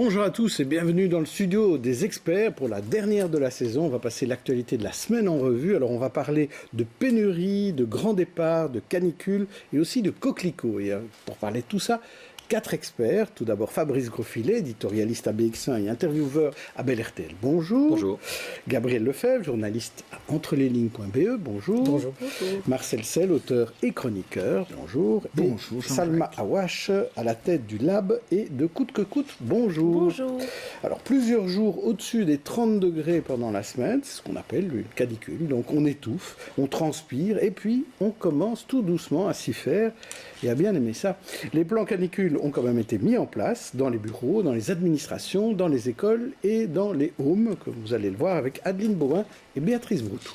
Bonjour à tous et bienvenue dans le studio des experts pour la dernière de la saison. On va passer l'actualité de la semaine en revue. Alors on va parler de pénurie, de grands départs, de canicules et aussi de coquelicots. Et pour parler de tout ça, 4 experts. Tout d'abord Fabrice Grosfilet, éditorialiste à BX1 et intervieweur à Bel RTL. Bonjour. Bonjour. Gabriel Lefebvre, journaliste à entrelesllignes.be. Bonjour. Bonjour. Bonjour. Marcel Sell, auteur et chroniqueur. Bonjour. Bonjour. Et Salma Awash, à la tête du Lab et de Coûte que Coûte. Bonjour. Bonjour. Alors plusieurs jours au-dessus des 30 degrés pendant la semaine, c'est ce qu'on appelle une canicule. Donc on étouffe, on transpire et puis on commence tout doucement à s'y faire et à bien aimer ça. Les plans canicules ont quand même été mis en place dans les bureaux, dans les administrations, dans les écoles et dans les homes, comme vous allez le voir avec Adeline Bauin et Béatrice Broutou.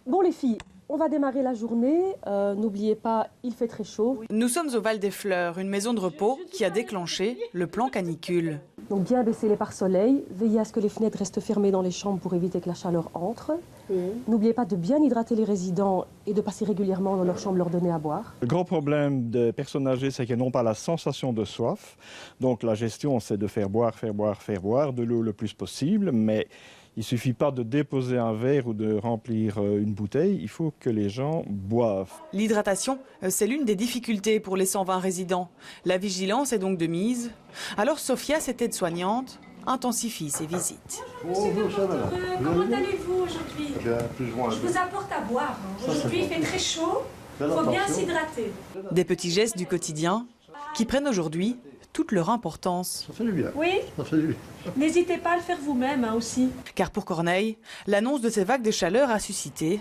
Bon les filles, on va démarrer la journée. N'oubliez pas, il fait très chaud. Nous sommes au Val des Fleurs, une maison de repos qui a déclenché le plan canicule. Donc bien baisser les pare-soleil, veillez à ce que les fenêtres restent fermées dans les chambres pour éviter que la chaleur entre. N'oubliez pas de bien hydrater les résidents et de passer régulièrement dans leur chambre leur donner à boire. Le grand problème des personnes âgées, c'est qu'elles n'ont pas la sensation de soif. Donc la gestion, c'est de faire boire de l'eau le plus possible, mais il ne suffit pas de déposer un verre ou de remplir une bouteille, il faut que les gens boivent. L'hydratation, c'est l'une des difficultés pour les 120 résidents. La vigilance est donc de mise. Alors Sophia, cette aide-soignante, intensifie ses visites. Bonjour, comment allez-vous aujourd'hui? Je vous apporte à boire. Aujourd'hui, il fait très chaud, il faut bien s'hydrater. Des petits gestes du quotidien qui prennent aujourd'hui toute leur importance. Ça fait du bien. Oui, Ça fait du bien. n'hésitez pas à le faire vous-même aussi. Car pour Corneille, l'annonce de ces vagues de chaleur a suscité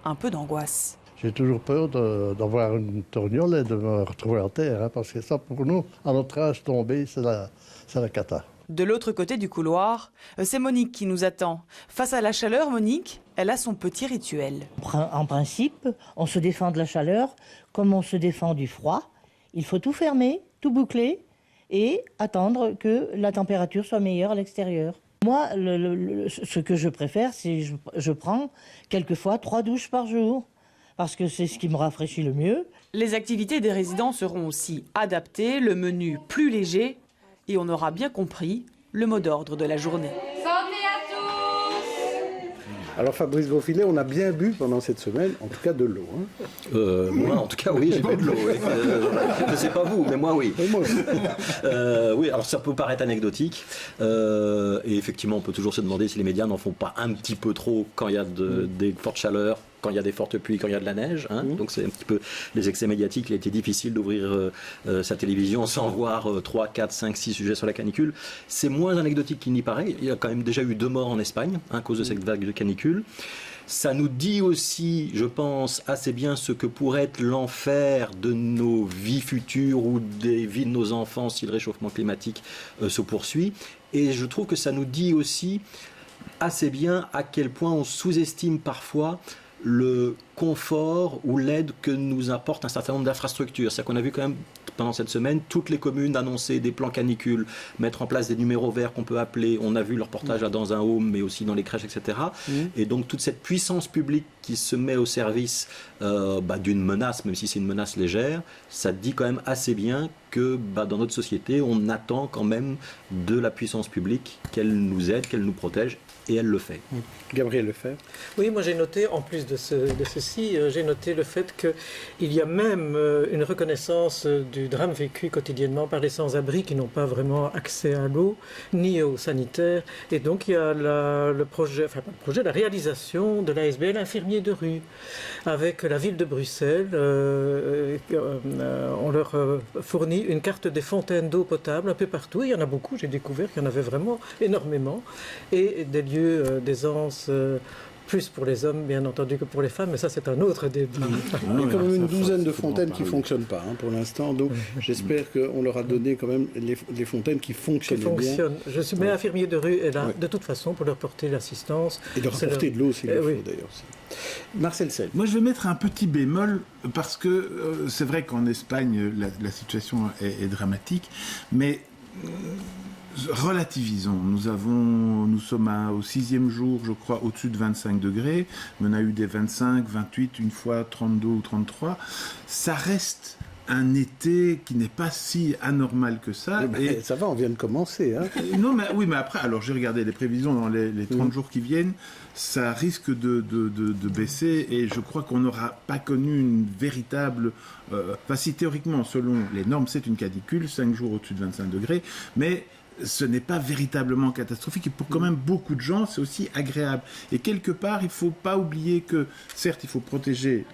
un peu d'angoisse. J'ai toujours peur d'avoir une torgnole et de me retrouver en terre, parce que ça, pour nous, à notre âge, tomber, c'est la cata. De l'autre côté du couloir, c'est Monique qui nous attend. Face à la chaleur, Monique, elle a son petit rituel. En principe, on se défend de la chaleur comme on se défend du froid. Il faut tout fermer, tout boucler et attendre que la température soit meilleure à l'extérieur. Moi, ce que je préfère, c'est que je prends quelquefois 3 douches par jour, parce que c'est ce qui me rafraîchit le mieux. Les activités des résidents seront aussi adaptées, le menu plus léger, et on aura bien compris le mot d'ordre de la journée. Santé à tous! Alors Fabrice Grosfilet, on a bien bu pendant cette semaine, en tout cas de l'eau. Moi, en tout cas, oui, j'ai bu de l'eau. Oui. Je ne sais pas vous, mais moi, oui. Et moi aussi. Oui, alors ça peut paraître anecdotique. Et effectivement, on peut toujours se demander si les médias n'en font pas un petit peu trop quand il y a des fortes chaleurs, quand il y a des fortes pluies, quand il y a de la neige. Donc c'est un petit peu les excès médiatiques. Il a été difficile d'ouvrir sa télévision sans voir 3, 4, 5, 6 sujets sur la canicule. C'est moins anecdotique qu'il n'y paraît. Il y a quand même déjà eu 2 morts en Espagne à cause de cette vague de canicule. Ça nous dit aussi, je pense, assez bien ce que pourrait être l'enfer de nos vies futures ou des vies de nos enfants si le réchauffement climatique se poursuit. Et je trouve que ça nous dit aussi assez bien à quel point on sous-estime parfois le confort ou l'aide que nous apporte un certain nombre d'infrastructures. C'est-à-dire qu'on a vu quand même pendant cette semaine toutes les communes annoncer des plans canicules, mettre en place des numéros verts qu'on peut appeler. On a vu le reportage dans un home, mais aussi dans les crèches, etc. Et donc toute cette puissance publique qui se met au service d'une menace, même si c'est une menace légère, ça dit quand même assez bien que dans notre société, on attend quand même de la puissance publique qu'elle nous aide, qu'elle nous protège. Et elle le fait. Gabriel Lefebvre. Oui, moi j'ai noté, en plus de ceci, j'ai noté le fait qu'il y a même une reconnaissance du drame vécu quotidiennement par les sans-abri qui n'ont pas vraiment accès à l'eau, ni aux sanitaires. Et donc il y a la réalisation de l'ASBL infirmier de rue, avec la ville de Bruxelles. On leur fournit une carte des fontaines d'eau potable un peu partout. Il y en a beaucoup, j'ai découvert qu'il y en avait vraiment énormément. Et des lieux d'aisance plus pour les hommes, bien entendu, que pour les femmes, mais ça, c'est un autre débat. Il y a quand même une douzaine de fontaines qui ne fonctionnent pas pour l'instant, donc j'espère qu'on leur a donné quand même les fontaines qui fonctionnent bien. Je suis mais infirmier de rue est là, de toute façon, pour leur porter l'assistance. Et leur apporter de l'eau, s'il le faut, d'ailleurs. Marcel Sell. Moi, je vais mettre un petit bémol, parce que c'est vrai qu'en Espagne, la situation est dramatique, mais relativisons. Nous sommes au 6e jour, je crois, au-dessus de 25 degrés. On a eu des 25, 28, une fois 32 ou 33. Ça reste un été qui n'est pas si anormal que ça. Et ça va, on vient de commencer. Hein. Non, mais oui, mais après, alors j'ai regardé les prévisions dans les 30 jours qui viennent, ça risque de baisser et je crois qu'on n'aura pas connu une véritable... si théoriquement, selon les normes, c'est une canicule, 5 jours au-dessus de 25 degrés, mais ce n'est pas véritablement catastrophique et pour quand même beaucoup de gens, c'est aussi agréable. Et quelque part, il ne faut pas oublier que, certes, il faut protéger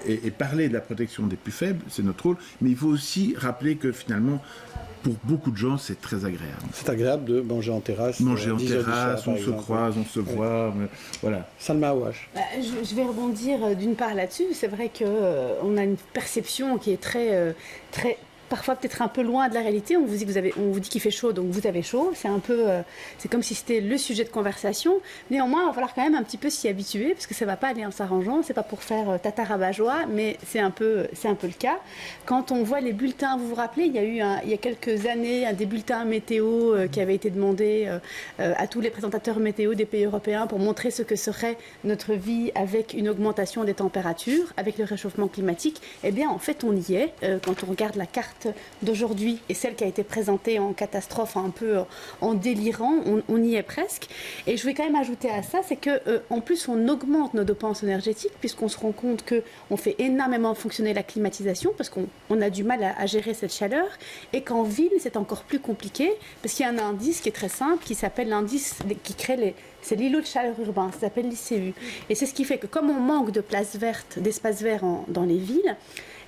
et parler de la protection des plus faibles, c'est notre rôle, mais il faut aussi rappeler que finalement, pour beaucoup de gens, c'est très agréable. C'est agréable de manger en terrasse. Manger en terrasse, on se croise, on se voit, voilà. Salma Awash. Je vais rebondir d'une part là-dessus. C'est vrai qu'on a une perception qui est très parfois peut-être un peu loin de la réalité. On vous dit qu'il fait chaud, donc vous avez chaud. C'est un peu, c'est comme si c'était le sujet de conversation. Néanmoins, il va falloir quand même un petit peu s'y habituer parce que ça va pas aller en s'arrangeant. C'est pas pour faire tatarabajoie, mais c'est un peu le cas. Quand on voit les bulletins, vous vous rappelez, il y a quelques années des bulletins météo qui avaient été demandés à tous les présentateurs météo des pays européens pour montrer ce que serait notre vie avec une augmentation des températures, avec le réchauffement climatique. Eh bien, en fait, on y est. Quand on regarde la carte d'aujourd'hui et celle qui a été présentée en catastrophe un peu en délirant, on y est presque. Et je vais quand même ajouter à ça, c'est que en plus on augmente nos dépenses énergétiques puisqu'on se rend compte qu'on fait énormément fonctionner la climatisation parce qu'on a du mal à gérer cette chaleur et qu'en ville c'est encore plus compliqué parce qu'il y a un indice qui est très simple qui s'appelle l'indice qui crée c'est l'îlot de chaleur urbain, ça s'appelle l'ICU. Et c'est ce qui fait que comme on manque de places vertes, d'espaces verts dans les villes,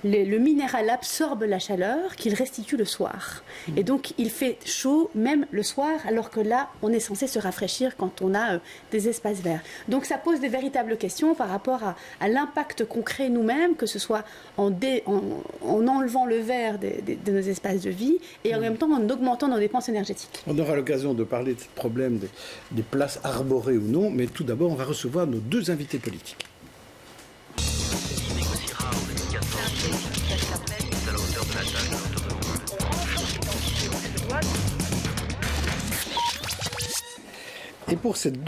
le minéral absorbe la chaleur qu'il restitue le soir. Et donc, il fait chaud même le soir, alors que là, on est censé se rafraîchir quand on a des espaces verts. Donc, ça pose des véritables questions par rapport à l'impact qu'on crée nous-mêmes, que ce soit en enlevant le vert de nos espaces de vie et en même temps en augmentant nos dépenses énergétiques. On aura l'occasion de parler de ce problème des places arborées ou non, mais tout d'abord, on va recevoir nos deux invités politiques. Et pour cette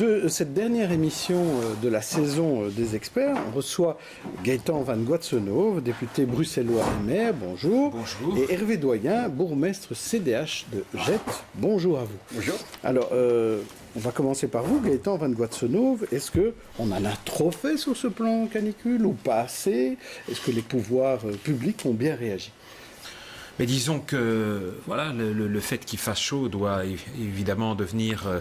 dernière émission de la saison des experts, on reçoit Gaëtan Van Goitsenhoven, député bruxellois et maire, bonjour. Bonjour. Et Hervé Doyen, bourgmestre CDH de Gette, bonjour à vous. Bonjour. Alors, on va commencer par vous, Gaëtan Van Goitsenhoven. Est-ce qu'on en a trop fait sur ce plan canicule ou pas assez? Est-ce que les pouvoirs publics ont bien réagi? Mais disons que voilà, le fait qu'il fasse chaud doit évidemment devenir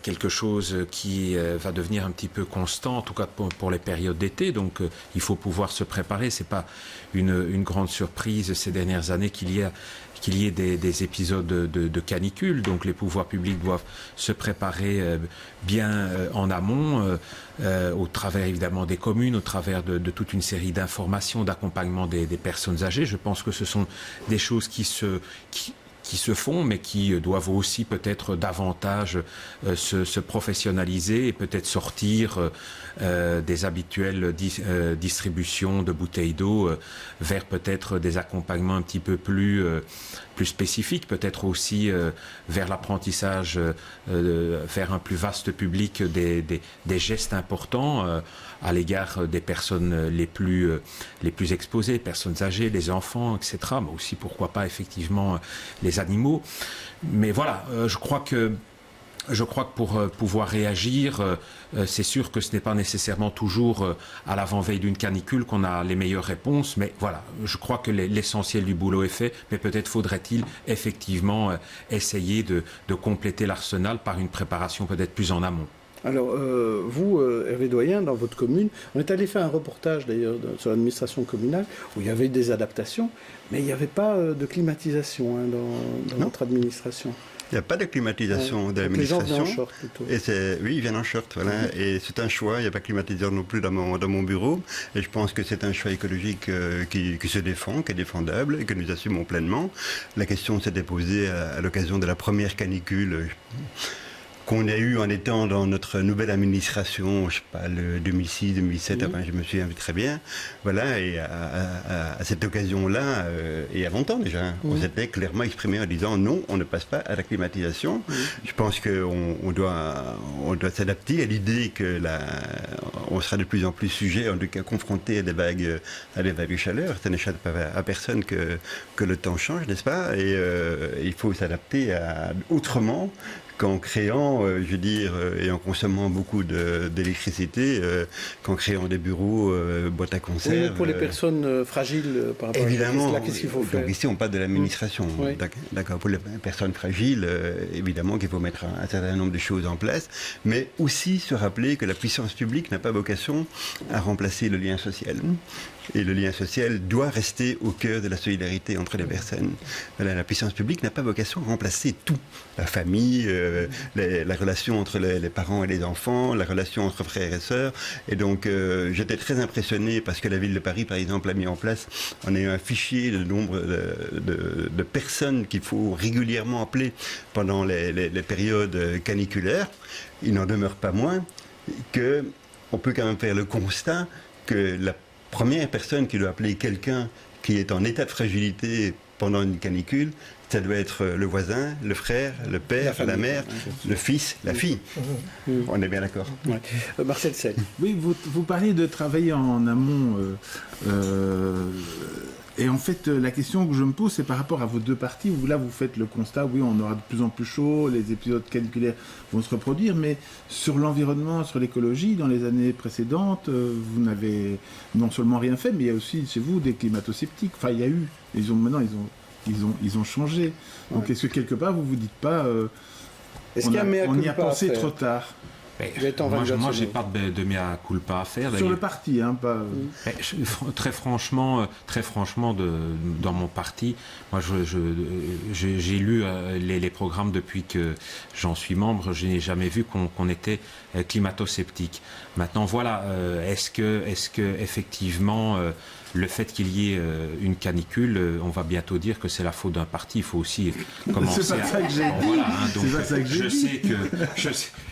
quelque chose qui va devenir un petit peu constant, en tout cas pour les périodes d'été. Donc il faut pouvoir se préparer. C'est pas une grande surprise ces dernières années qu'il y ait des épisodes de canicule. Donc les pouvoirs publics doivent se préparer bien en amont, au travers évidemment des communes, au travers de toute une série d'informations, d'accompagnement des personnes âgées. Je pense que ce sont des choses qui se font, mais qui doivent aussi peut-être davantage se professionnaliser et peut-être sortir des habituelles distributions de bouteilles d'eau vers peut-être des accompagnements un petit peu plus spécifiques, peut-être aussi vers l'apprentissage, vers un plus vaste public des gestes importants à l'égard des personnes les plus exposées, personnes âgées, les enfants, etc. Mais aussi, pourquoi pas, effectivement, les animaux. Mais voilà, je crois que pour pouvoir réagir, c'est sûr que ce n'est pas nécessairement toujours à l'avant-veille d'une canicule qu'on a les meilleures réponses, mais voilà, je crois que l'essentiel du boulot est fait, mais peut-être faudrait-il effectivement essayer de compléter l'arsenal par une préparation peut-être plus en amont. Alors, vous, Hervé Doyen, dans votre commune, on est allé faire un reportage d'ailleurs sur l'administration communale où il y avait des adaptations, mais il n'y avait pas de climatisation dans notre administration. Il n'y a pas de climatisation de l'administration. Les gens viennent en short plutôt. Oui, ils viennent en short, voilà. Et c'est un choix. Il n'y a pas de climatiseur non plus dans mon bureau. Et je pense que c'est un choix écologique qui se défend, qui est défendable et que nous assumons pleinement. La question s'était posée à l'occasion de la première canicule qu'on a eu en étant dans notre nouvelle administration, je sais pas, le 2006, 2007, enfin, je me souviens très bien. Voilà, et à cette occasion-là, et avant temps déjà, on s'était clairement exprimé en disant non, on ne passe pas à la climatisation. Je pense qu'on doit s'adapter à l'idée que on sera de plus en plus sujet, en tout cas confronté à des vagues de chaleur. Ça n'échappe pas à personne que le temps change, n'est-ce pas? Et il faut s'adapter autrement qu'en créant, je veux dire, et en consommant beaucoup d'électricité, qu'en créant des bureaux, boîtes à conserve. Oui, pour les personnes fragiles, par rapport évidemment, à qu'est-ce qu'il faut faire? Donc ici, on parle de l'administration. Oui. D'accord. Pour les personnes fragiles, évidemment qu'il faut mettre un certain nombre de choses en place, mais aussi se rappeler que la puissance publique n'a pas vocation à remplacer le lien social. Et le lien social doit rester au cœur de la solidarité entre les personnes. Voilà, la puissance publique n'a pas vocation à remplacer tout. La famille, la relation entre les parents et les enfants, la relation entre frères et sœurs. Et donc, j'étais très impressionné parce que la ville de Paris, par exemple, a mis en place, on a eu un fichier de nombre de personnes qu'il faut régulièrement appeler pendant les périodes caniculaires. Il n'en demeure pas moins qu'on peut quand même faire le constat que la première personne qui doit appeler quelqu'un qui est en état de fragilité pendant une canicule, ça doit être le voisin, le frère, le père, la mère, le fils, la fille. On est bien d'accord. Ouais. Marcel Sel. Oui, vous parliez de travailler en amont. Et en fait, la question que je me pose, c'est par rapport à vos deux parties, où là, vous faites le constat, oui, on aura de plus en plus chaud, les épisodes caniculaires vont se reproduire, mais sur l'environnement, sur l'écologie, dans les années précédentes, vous n'avez non seulement rien fait, mais il y a aussi chez vous des climato-sceptiques. Enfin, il y a eu, maintenant, ils ont changé. Donc, est-ce que quelque part, vous vous dites pas, est-ce qu'il y a on y a pensé trop tard? Moi, j'ai pas de mea culpa à faire. Sur le parti, hein, pas. Très franchement, dans mon parti, moi, j'ai lu les programmes depuis que j'en suis membre. Je n'ai jamais vu qu'on était climato-sceptique. Maintenant, voilà, est-ce que effectivement le fait qu'il y ait une canicule, on va bientôt dire que c'est la faute d'un parti. Il faut aussi commencer c'est pas ça que j'ai dit. Voilà, hein, donc c'est pas ça que j'ai dit.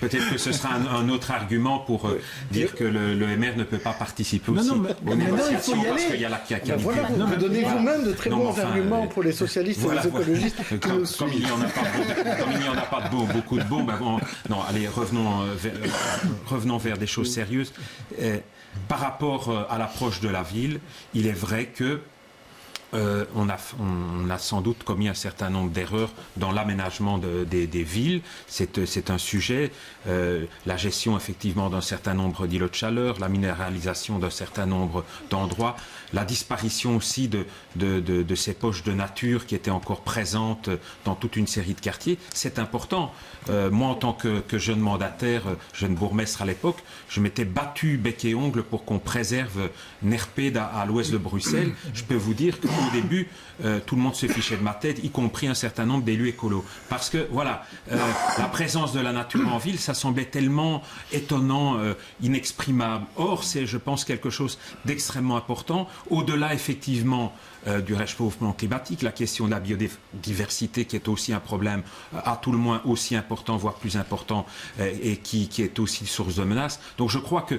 Peut-être que ce sera un autre argument pour dire que le MR ne peut pas participer aussi aux négociations parce qu'il y a la canicule. Voilà, vous donnez vous-même de très bons arguments pour les socialistes et les écologistes. Comme il n'y en a pas beaucoup de bons, non, allez, revenons vers des choses sérieuses. Par rapport à l'approche de la ville, il est vrai que on a sans doute commis un certain nombre d'erreurs dans l'aménagement des villes. C'est un sujet. La gestion effectivement d'un certain nombre d'îlots de chaleur, la minéralisation d'un certain nombre d'endroits, la disparition aussi de ces poches de nature qui étaient encore présentes dans toute une série de quartiers. C'est important. Moi, en tant que jeune mandataire, jeune bourgmestre à l'époque, je m'étais battu bec et ongle pour qu'on préserve Nerpede à l'ouest de Bruxelles. Je peux vous dire qu'au début, tout le monde se fichait de ma tête, y compris un certain nombre d'élus écolos. Parce que, voilà, la présence de la nature en ville, ça semblait tellement étonnant, inexprimable. Or, c'est, je pense, quelque chose d'extrêmement important. Au-delà, effectivement, du réchauffement climatique, la question de la biodiversité qui est aussi un problème à tout le moins aussi important, voire plus important, et qui est aussi source de menaces. Donc je crois que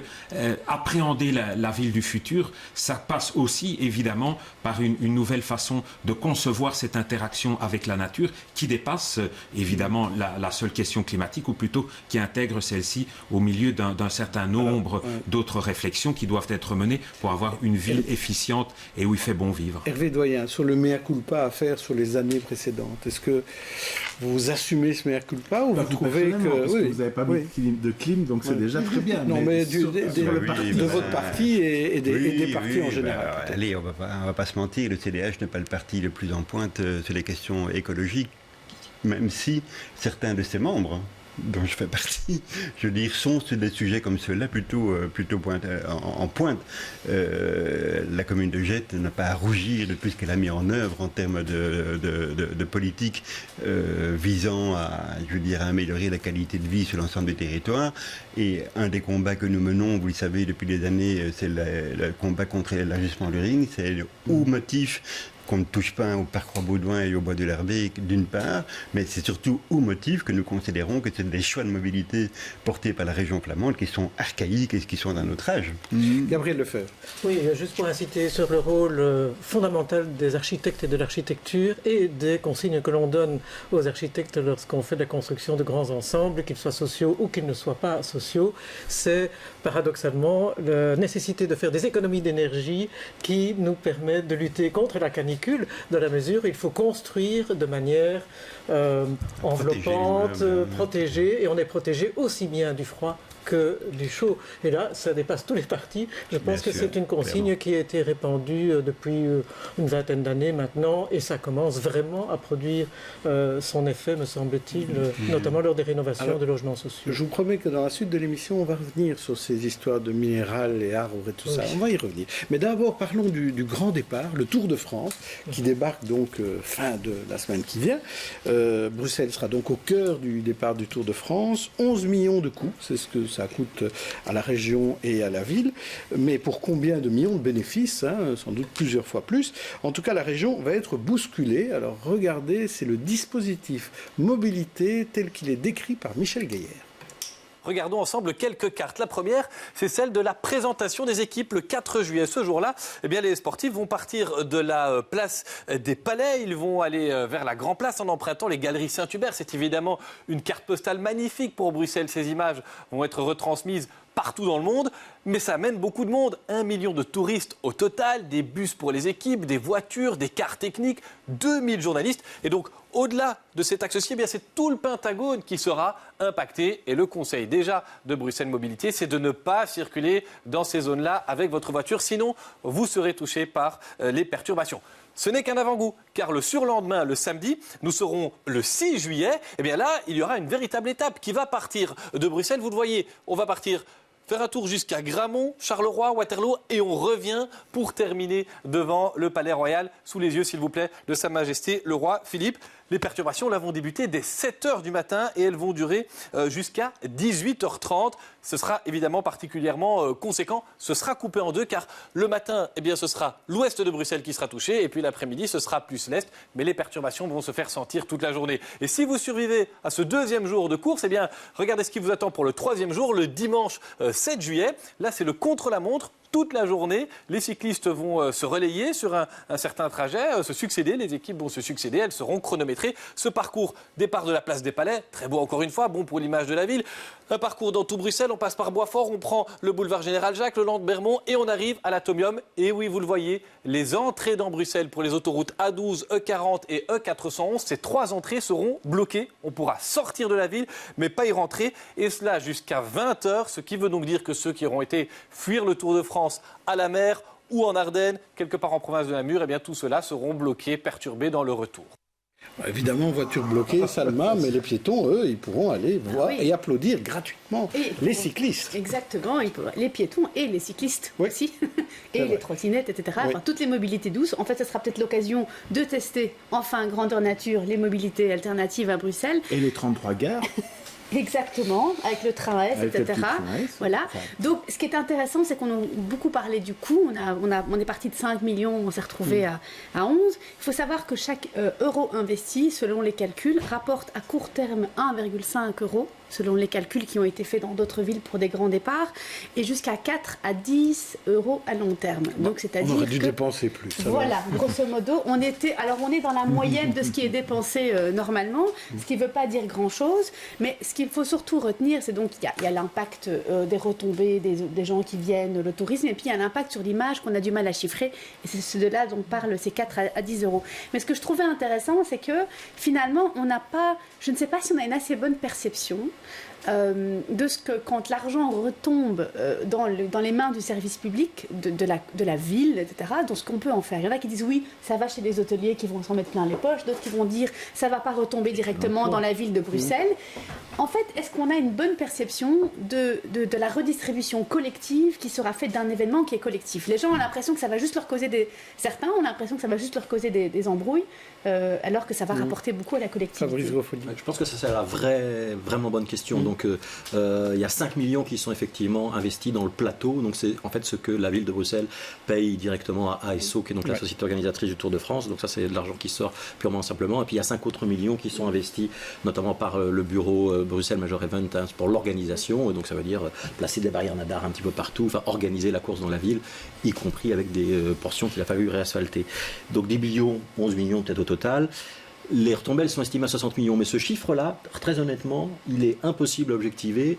appréhender la ville du futur, ça passe aussi évidemment par une nouvelle façon de concevoir cette interaction avec la nature qui dépasse évidemment la seule question climatique, ou plutôt qui intègre celle-ci au milieu d'un certain nombre d'autres réflexions qui doivent être menées pour avoir une ville efficiente et où il fait bon vivre. Hervé Doyen, sur le mea culpa à faire sur les années précédentes, est-ce que vous assumez ce mea culpa ou vous trouvez que... Parce que vous n'avez pas mis de clim, donc c'est déjà très bien. Non, mais de votre parti et des partis en général. Allez, on va pas se mentir, le CDH n'est pas le parti le plus en pointe sur les questions écologiques, même si certains de ses membres, dont je fais partie, je veux dire, sont sur des sujets comme ceux-là plutôt en pointe. La commune de Jette n'a pas à rougir de tout ce qu'elle a mis en œuvre en termes de politique visant à, je veux dire, à améliorer la qualité de vie sur l'ensemble du territoire. Et un des combats que nous menons, vous le savez, depuis des années, c'est le combat contre l'élargissement du ring. C'est au motif qu'on ne touche pas au parc Roi-Baudouin et au bois de l'Hervé d'une part, mais c'est surtout au motif que nous considérons que c'est des choix de mobilité portés par la région flamande qui sont archaïques et qui sont d'un autre âge. Gabriel Lefebvre. Oui, juste pour inciter sur le rôle fondamental des architectes et de l'architecture et des consignes que l'on donne aux architectes lorsqu'on fait de la construction de grands ensembles, qu'ils soient sociaux ou qu'ils ne soient pas sociaux, c'est paradoxalement la nécessité de faire des économies d'énergie qui nous permettent de lutter contre la canicule, dans la mesure où il faut construire de manière enveloppante, protégée, et on est protégé aussi bien du froid que du chaud. Et là, ça dépasse tous les partis. Je pense que c'est une consigne qui a été répandue depuis une vingtaine d'années maintenant, et ça commence vraiment à produire son effet, me semble-t-il, notamment lors des rénovations de logements sociaux. Je vous promets que dans la suite de l'émission, on va revenir sur ces histoires de minéral et arbres et tout ça. On va y revenir. Mais d'abord, parlons du grand départ, le Tour de France, qui débarque donc fin de la semaine qui vient. Bruxelles sera donc au cœur du départ du Tour de France. 11 millions de coûts, c'est ce que ça coûte à la région et à la ville, mais pour combien de millions de bénéfices, sans doute plusieurs fois plus. En tout cas, la région va être bousculée. Alors regardez, c'est le dispositif mobilité tel qu'il est décrit par Michel Gaillard. Regardons ensemble quelques cartes. La première, c'est celle de la présentation des équipes le 4 juillet. Ce jour-là, eh bien, les sportifs vont partir de la place des Palais. Ils vont aller vers la Grand Place en empruntant les Galeries Saint-Hubert. C'est évidemment une carte postale magnifique pour Bruxelles. Ces images vont être retransmises partout dans le monde, mais ça amène beaucoup de monde. 1 million de touristes au total, des bus pour les équipes, des voitures, des cars techniques, 2000 journalistes. Et donc, au-delà de cet axe-ci, eh bien, c'est tout le Pentagone qui sera impacté. Et le conseil déjà de Bruxelles Mobilité, c'est de ne pas circuler dans ces zones-là avec votre voiture, sinon vous serez touché par les perturbations. Ce n'est qu'un avant-goût, car le surlendemain, le samedi, nous serons le 6 juillet. Et bien là, il y aura une véritable étape qui va partir de Bruxelles. Vous le voyez, on va partir faire un tour jusqu'à Gramont, Charleroi, Waterloo, et on revient pour terminer devant le Palais Royal, sous les yeux, s'il vous plaît, de Sa Majesté le Roi Philippe. Les perturbations là vont débuter dès 7h du matin et elles vont durer jusqu'à 18h30. Ce sera évidemment particulièrement conséquent. Ce sera coupé en deux car le matin, eh bien, ce sera l'ouest de Bruxelles qui sera touché et puis l'après-midi, ce sera plus l'est. Mais les perturbations vont se faire sentir toute la journée. Et si vous survivez à ce deuxième jour de course, eh bien, regardez ce qui vous attend pour le troisième jour, le dimanche 7 juillet. Là, c'est le contre-la-montre. Toute la journée, les cyclistes vont se relayer sur un certain trajet, se succéder, les équipes vont se succéder, elles seront chronométrées. Ce parcours, départ de la place des Palais, très beau encore une fois, bon pour l'image de la ville. Un parcours dans tout Bruxelles, on passe par Boisfort, on prend le boulevard Général Jacques, le Land-Bermond et on arrive à l'Atomium. Et oui, vous le voyez, les entrées dans Bruxelles pour les autoroutes A12, E40 et E411, ces 3 entrées seront bloquées. On pourra sortir de la ville, mais pas y rentrer. Et cela jusqu'à 20h, ce qui veut donc dire que ceux qui auront été fuir le Tour de France à la mer ou en Ardennes, quelque part en province de Namur, eh bien tout cela seront bloqués, perturbés dans le retour. Évidemment, voiture bloquée, Salma, mais les piétons, eux, ils pourront aller voir et applaudir gratuitement les cyclistes. Exactement, les piétons et les cyclistes aussi, et les trottinettes, etc. Oui. Enfin, toutes les mobilités douces. En fait, ce sera peut-être l'occasion de tester, enfin, grandeur nature, les mobilités alternatives à Bruxelles. Et les 33 gares. Exactement, avec le train S, etc. Voilà. Donc, ce qui est intéressant, c'est qu'on a beaucoup parlé du coût. On est parti de 5 millions, on s'est retrouvé à 11. Il faut savoir que chaque euro investi, selon les calculs, rapporte à court terme 1,5 €, selon les calculs qui ont été faits dans d'autres villes pour des grands départs, et jusqu'à 4 à 10 € à long terme. Donc, c'est-à-dire on aurait dû dépenser plus. Voilà, grosso modo, on est dans la moyenne de ce qui est dépensé normalement, ce qui ne veut pas dire grand-chose, mais ce qu'il faut surtout retenir, c'est donc qu'il y a l'impact des retombées, des gens qui viennent, le tourisme, et puis il y a l'impact sur l'image qu'on a du mal à chiffrer, et c'est ce de là dont parle ces 4 à 10 €. Mais ce que je trouvais intéressant, c'est que finalement, on n'a pas, je ne sais pas si on a une assez bonne perception de ce que quand l'argent retombe dans les mains du service public, de la ville, etc., dans ce qu'on peut en faire. Il y en a qui disent oui, ça va chez les hôteliers qui vont s'en mettre plein les poches, d'autres qui vont dire ça va pas retomber directement dans la ville de Bruxelles. En fait, est-ce qu'on a une bonne perception de la redistribution collective qui sera faite d'un événement qui est collectif? Les gens ont l'impression que ça va juste leur causer certains ont l'impression que ça va juste leur causer des embrouilles, alors que ça va rapporter beaucoup à la collectivité. Je pense que ça c'est la vraiment bonne question. Donc il y a 5 millions qui sont effectivement investis dans le plateau. Donc c'est en fait ce que la ville de Bruxelles paye directement à ASO, qui est donc la société organisatrice du Tour de France. Donc ça, c'est de l'argent qui sort purement simplement. Et puis il y a 5 autres millions qui sont investis, notamment par le bureau Bruxelles Major Event, hein, pour l'organisation. Et donc ça veut dire placer des barrières nadar un petit peu partout, enfin organiser la course dans la ville, y compris avec des portions qu'il a fallu réasphalter. Donc 10 millions, 11 millions peut-être au total. Les retombées, elles sont estimées à 60 millions. Mais ce chiffre-là, très honnêtement, il est impossible à objectiver.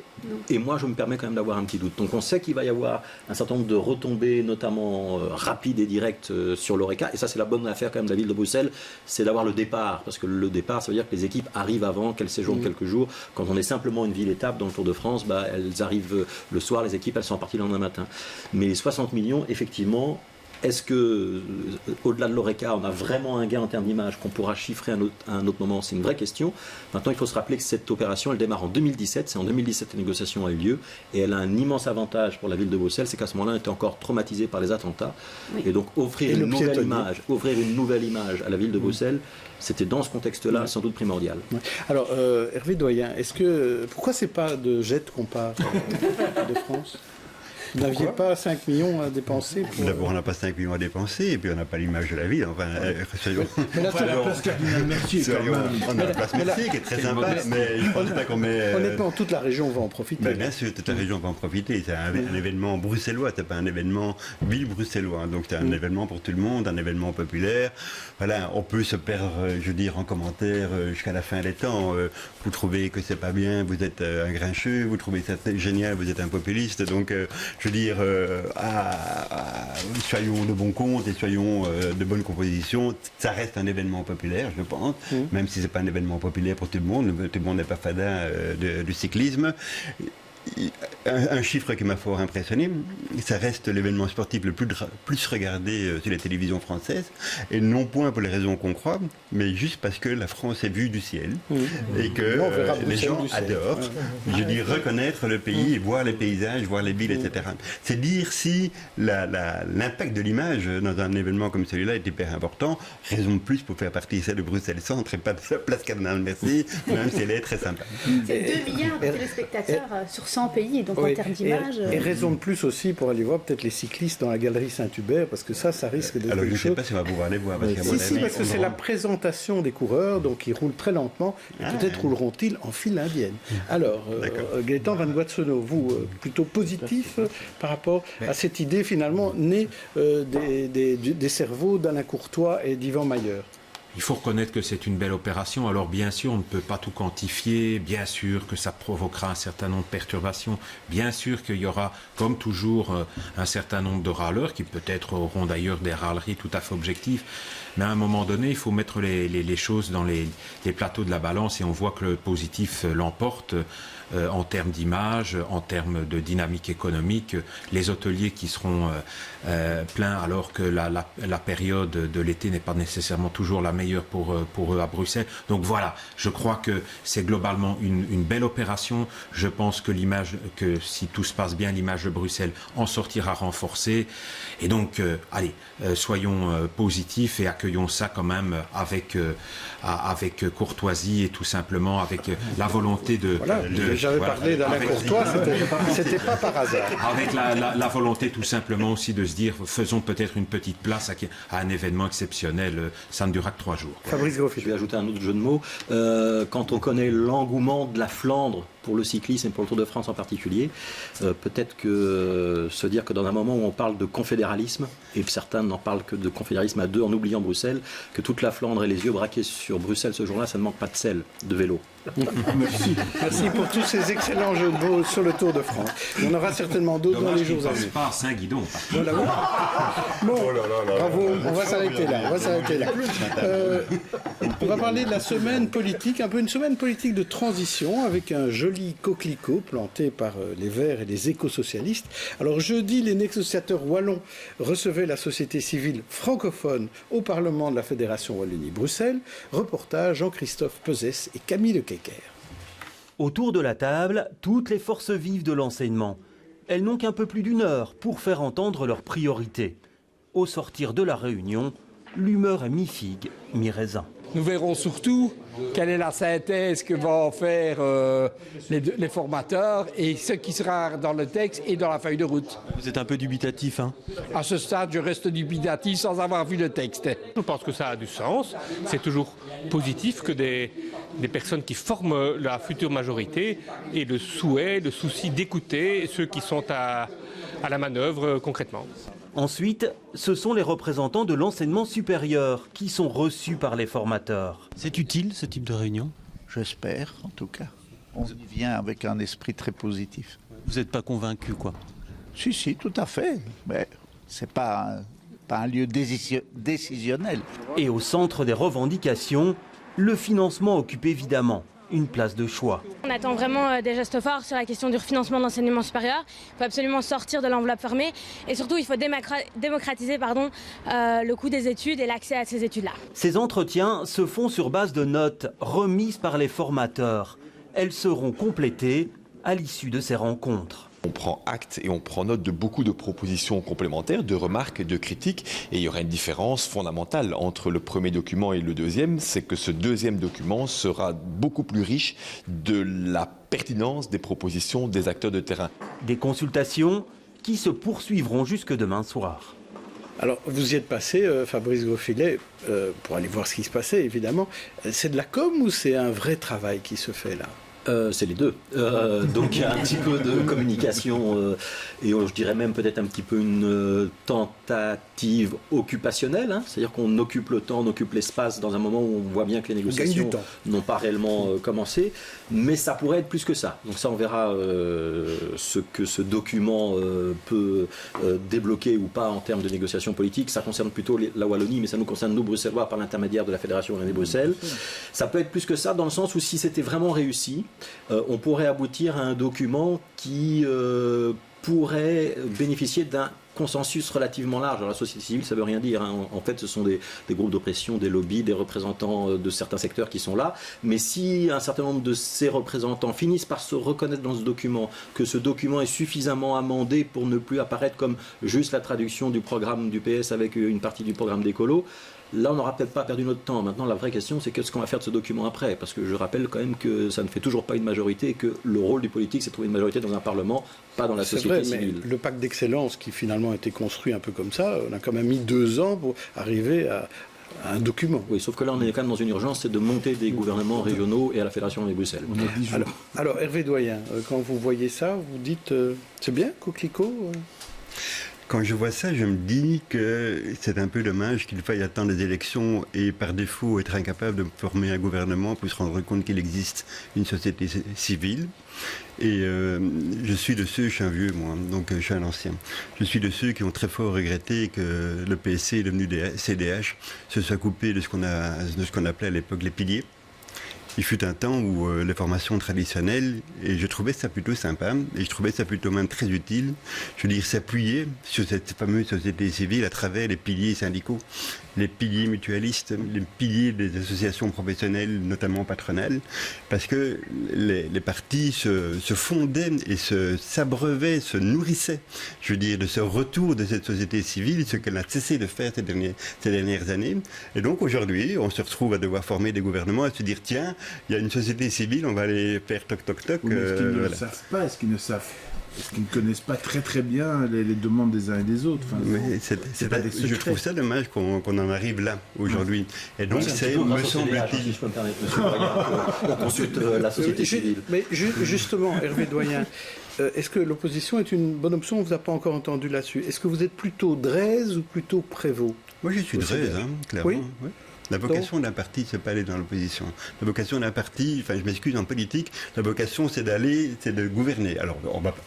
Et moi, je me permets quand même d'avoir un petit doute. Donc on sait qu'il va y avoir un certain nombre de retombées, notamment rapides et directes sur l'Oreca. Et ça, c'est la bonne affaire quand même de la ville de Bruxelles, c'est d'avoir le départ. Parce que le départ, ça veut dire que les équipes arrivent avant, qu'elles séjournent quelques jours. Quand on est simplement une ville-étape dans le Tour de France, bah, elles arrivent le soir, les équipes, elles sont parties le lendemain matin. Mais les 60 millions, effectivement... Est-ce que, au-delà de l'Oreca, on a vraiment un gain en termes d'image qu'on pourra chiffrer à un autre moment? C'est une vraie question. Maintenant, il faut se rappeler que cette opération, elle démarre en 2017. C'est en 2017 que la négociation a eu lieu. Et elle a un immense avantage pour la ville de Bruxelles, c'est qu'à ce moment-là, elle était encore traumatisée par les attentats. Oui. Et donc, offrir une nouvelle image à la ville de Bruxelles, c'était dans ce contexte-là sans doute primordial. Alors, Hervé Doyen, pourquoi c'est pas de Jette qu'on parle de France? Vous n'aviez pas 5 millions à dépenser D'abord, on n'a pas 5 millions à dépenser, et puis on n'a pas l'image de la ville. Enfin, soyons... Mais là, c'est la place Cardinal Mercier, quand même. On a la place Mercier, qui est très sympa, mais je pense pas qu'on met... Honnêtement, toute la région va en profiter. Ben, bien sûr, toute la région va en profiter. C'est un événement bruxellois, c'est pas un événement ville-bruxellois. Donc c'est un événement pour tout le monde, un événement populaire. Voilà, on peut se perdre, je veux dire, en commentaire jusqu'à la fin des temps. Vous trouvez que c'est pas bien, vous êtes un grincheux. Vous trouvez ça génial, vous êtes un populiste. Donc... je veux dire, soyons de bon compte et soyons de bonne composition. Ça reste un événement populaire, je pense, même si ce n'est pas un événement populaire pour tout le monde. Tout le monde n'est pas fadin du cyclisme. Un chiffre qui m'a fort impressionné, ça reste l'événement sportif le plus regardé sur les télévisions françaises, et non point pour les raisons qu'on croit, mais juste parce que la France est vue du ciel, et que les gens adorent, je dis, reconnaître le pays, et voir les paysages, voir les villes, etc. C'est dire si l'impact de l'image dans un événement comme celui-là est hyper important, raison de plus pour faire partie de Bruxelles Centre et pas de la place Cardinal Mercier, même si elle est très sympa. C'est 2 milliards de téléspectateurs sur 100 pays, donc en termes d'image... Et raison de plus aussi pour aller voir peut-être les cyclistes dans la galerie Saint-Hubert, parce que ça risque d'être... Alors je ne sais pas si on va pouvoir les voir. Parce parce que c'est la présentation des coureurs, donc ils roulent très lentement, et peut-être rouleront-ils en file indienne. Alors, Gaëtan Van Guatseno, vous, plutôt positif par rapport à cette idée finalement née des cerveaux d'Alain Courtois et d'Yvan Mayer? Il faut reconnaître que c'est une belle opération. Alors bien sûr, on ne peut pas tout quantifier. Bien sûr que ça provoquera un certain nombre de perturbations. Bien sûr qu'il y aura, comme toujours, un certain nombre de râleurs qui peut-être auront d'ailleurs des râleries tout à fait objectives. Mais à un moment donné, il faut mettre les choses dans les plateaux de la balance, et on voit que le positif l'emporte en termes d'image, en termes de dynamique économique. Les hôteliers qui seront pleins, alors que la période de l'été n'est pas nécessairement toujours la meilleure pour eux à Bruxelles. Donc voilà, je crois que c'est globalement une belle opération. Je pense que si tout se passe bien, l'image de Bruxelles en sortira renforcée. Et donc, soyons positifs et accueillons ça quand même avec courtoisie et tout simplement avec la volonté de... J'avais parlé d'Alain Courtois, c'était pas par hasard. Avec la volonté tout simplement aussi de se dire, faisons peut-être une petite place à un événement exceptionnel. Ça ne durera que 3 jours. Fabrice Groffi. Je vais ajouter un autre jeu de mots. Quand on connaît l'engouement de la Flandre pour le cyclisme et pour le Tour de France en particulier, peut-être que se dire que dans un moment où on parle de confédéralisme, et certains n'en parlent que de confédéralisme à 2 en oubliant Bruxelles, que toute la Flandre ait les yeux braqués sur Bruxelles ce jour-là, ça ne manque pas de sel, de vélo. Merci pour tous ces excellents jeux de mots sur le Tour de France. Il y en aura certainement d'autres dans les jours à venir. Pas Saint-Guidon. Voilà, bon, bravo, on va s'arrêter là. On va parler de la semaine politique, un peu une semaine politique de transition avec un joli coquelicot planté par les Verts et les éco-socialistes. Alors jeudi, les négociateurs wallons recevaient la société civile francophone au Parlement de la Fédération Wallonie-Bruxelles. Reportage Jean-Christophe Pezès et Camille Lequecker. Autour de la table, toutes les forces vives de l'enseignement. Elles n'ont qu'un peu plus d'1 heure pour faire entendre leurs priorités. Au sortir de la réunion, l'humeur est mi-figue, mi-raisin. Nous verrons surtout quelle est la synthèse que vont faire les formateurs et ce qui sera dans le texte et dans la feuille de route. Vous êtes un peu dubitatif, hein? À ce stade, je reste dubitatif sans avoir vu le texte. Je pense que ça a du sens. C'est toujours positif que des personnes qui forment la future majorité aient le souhait, le souci d'écouter ceux qui sont à la manœuvre concrètement. Ensuite, ce sont les représentants de l'enseignement supérieur qui sont reçus par les formateurs. C'est utile ce type de réunion? J'espère, en tout cas. On y vient avec un esprit très positif. Vous n'êtes pas convaincu, quoi? Si, tout à fait. Mais c'est pas un lieu décisionnel. Et au centre des revendications, le financement occupe évidemment une place de choix. On attend vraiment des gestes forts sur la question du refinancement de l'enseignement supérieur. Il faut absolument sortir de l'enveloppe fermée et surtout il faut démocratiser le coût des études et l'accès à ces études-là. Ces entretiens se font sur base de notes remises par les formateurs. Elles seront complétées à l'issue de ces rencontres. On prend acte et on prend note de beaucoup de propositions complémentaires, de remarques, de critiques. Et il y aura une différence fondamentale entre le premier document et le deuxième, c'est que ce deuxième document sera beaucoup plus riche de la pertinence des propositions des acteurs de terrain. Des consultations qui se poursuivront jusque demain soir. Alors, vous y êtes passé, Fabrice Grosfilet, pour aller voir ce qui se passait, évidemment. C'est de la com ou c'est un vrai travail qui se fait là ? C'est les deux. Donc il y a un petit peu de communication et je dirais même peut-être un petit peu une tentative occupationnelle. Hein, c'est-à-dire qu'on occupe le temps, on occupe l'espace dans un moment où on voit bien que les négociations n'ont pas réellement commencé. Mais ça pourrait être plus que ça. Donc ça, on verra ce que ce document peut débloquer ou pas en termes de négociations politiques. Ça concerne plutôt la Wallonie, mais ça nous concerne nous, Bruxellois, par l'intermédiaire de la Fédération Wallonie-Bruxelles. Ça peut être plus que ça dans le sens où si c'était vraiment réussi, on pourrait aboutir à un document qui pourrait bénéficier d'un consensus relativement large. Alors la société civile, ça ne veut rien dire. Hein. En fait, ce sont des groupes d'oppression, des lobbies, des représentants de certains secteurs qui sont là. Mais si un certain nombre de ces représentants finissent par se reconnaître dans ce document, que ce document est suffisamment amendé pour ne plus apparaître comme juste la traduction du programme du PS avec une partie du programme d'écolo, là, on n'aura peut-être pas perdu notre temps. Maintenant, la vraie question, c'est qu'est-ce qu'on va faire de ce document après? Parce que je rappelle quand même que ça ne fait toujours pas une majorité et que le rôle du politique, c'est de trouver une majorité dans un Parlement, pas dans la société civile. Mais le pacte d'excellence qui finalement a été construit un peu comme ça, on a quand même mis 2 ans pour arriver à un document. Oui, sauf que là, on est quand même dans une urgence, c'est de monter des gouvernements régionaux et à la Fédération de Bruxelles. Alors, Hervé Doyen, quand vous voyez ça, vous dites c'est bien, coquelicot Quand je vois ça, je me dis que c'est un peu dommage qu'il faille attendre les élections et par défaut être incapable de former un gouvernement pour se rendre compte qu'il existe une société civile. Et je suis de ceux, je suis un vieux moi, donc je suis un ancien, je suis de ceux qui ont très fort regretté que le PSC, devenu CDH, se soit coupé de ce qu'on appelait à l'époque les piliers. Il fut un temps où les formations traditionnelles, et je trouvais ça plutôt sympa, et je trouvais ça plutôt même très utile, je veux dire s'appuyer sur cette fameuse société civile à travers les piliers syndicaux, les piliers mutualistes, les piliers des associations professionnelles, notamment patronales, parce que les partis se fondaient et s'abreuvaient, se nourrissaient, je veux dire, de ce retour de cette société civile, ce qu'elle a cessé de faire ces dernières années. Et donc aujourd'hui, on se retrouve à devoir former des gouvernements, à se dire, tiens, il y a une société civile, on va aller faire toc toc toc. Oui, est-ce qu'ils ne le savent pas? Est-ce qu'ils ne connaissent pas très très bien les demandes des uns et des autres? Enfin, je trouve ça dommage qu'on en arrive là aujourd'hui. Et donc c'est, me semble-t-il, si je peux me permettre, monsieur Doyen, qu'on consulte la société civile. Mais justement, Hervé Doyen, est-ce que l'opposition est une bonne option? On ne vous a pas encore entendu là-dessus. Est-ce que vous êtes plutôt Drèze ou plutôt Prévost? Moi je suis Drèze, clairement. Oui. Oui. La vocation d'un parti, c'est pas aller dans l'opposition. La vocation d'un parti, enfin je m'excuse en politique, la vocation c'est de gouverner. Alors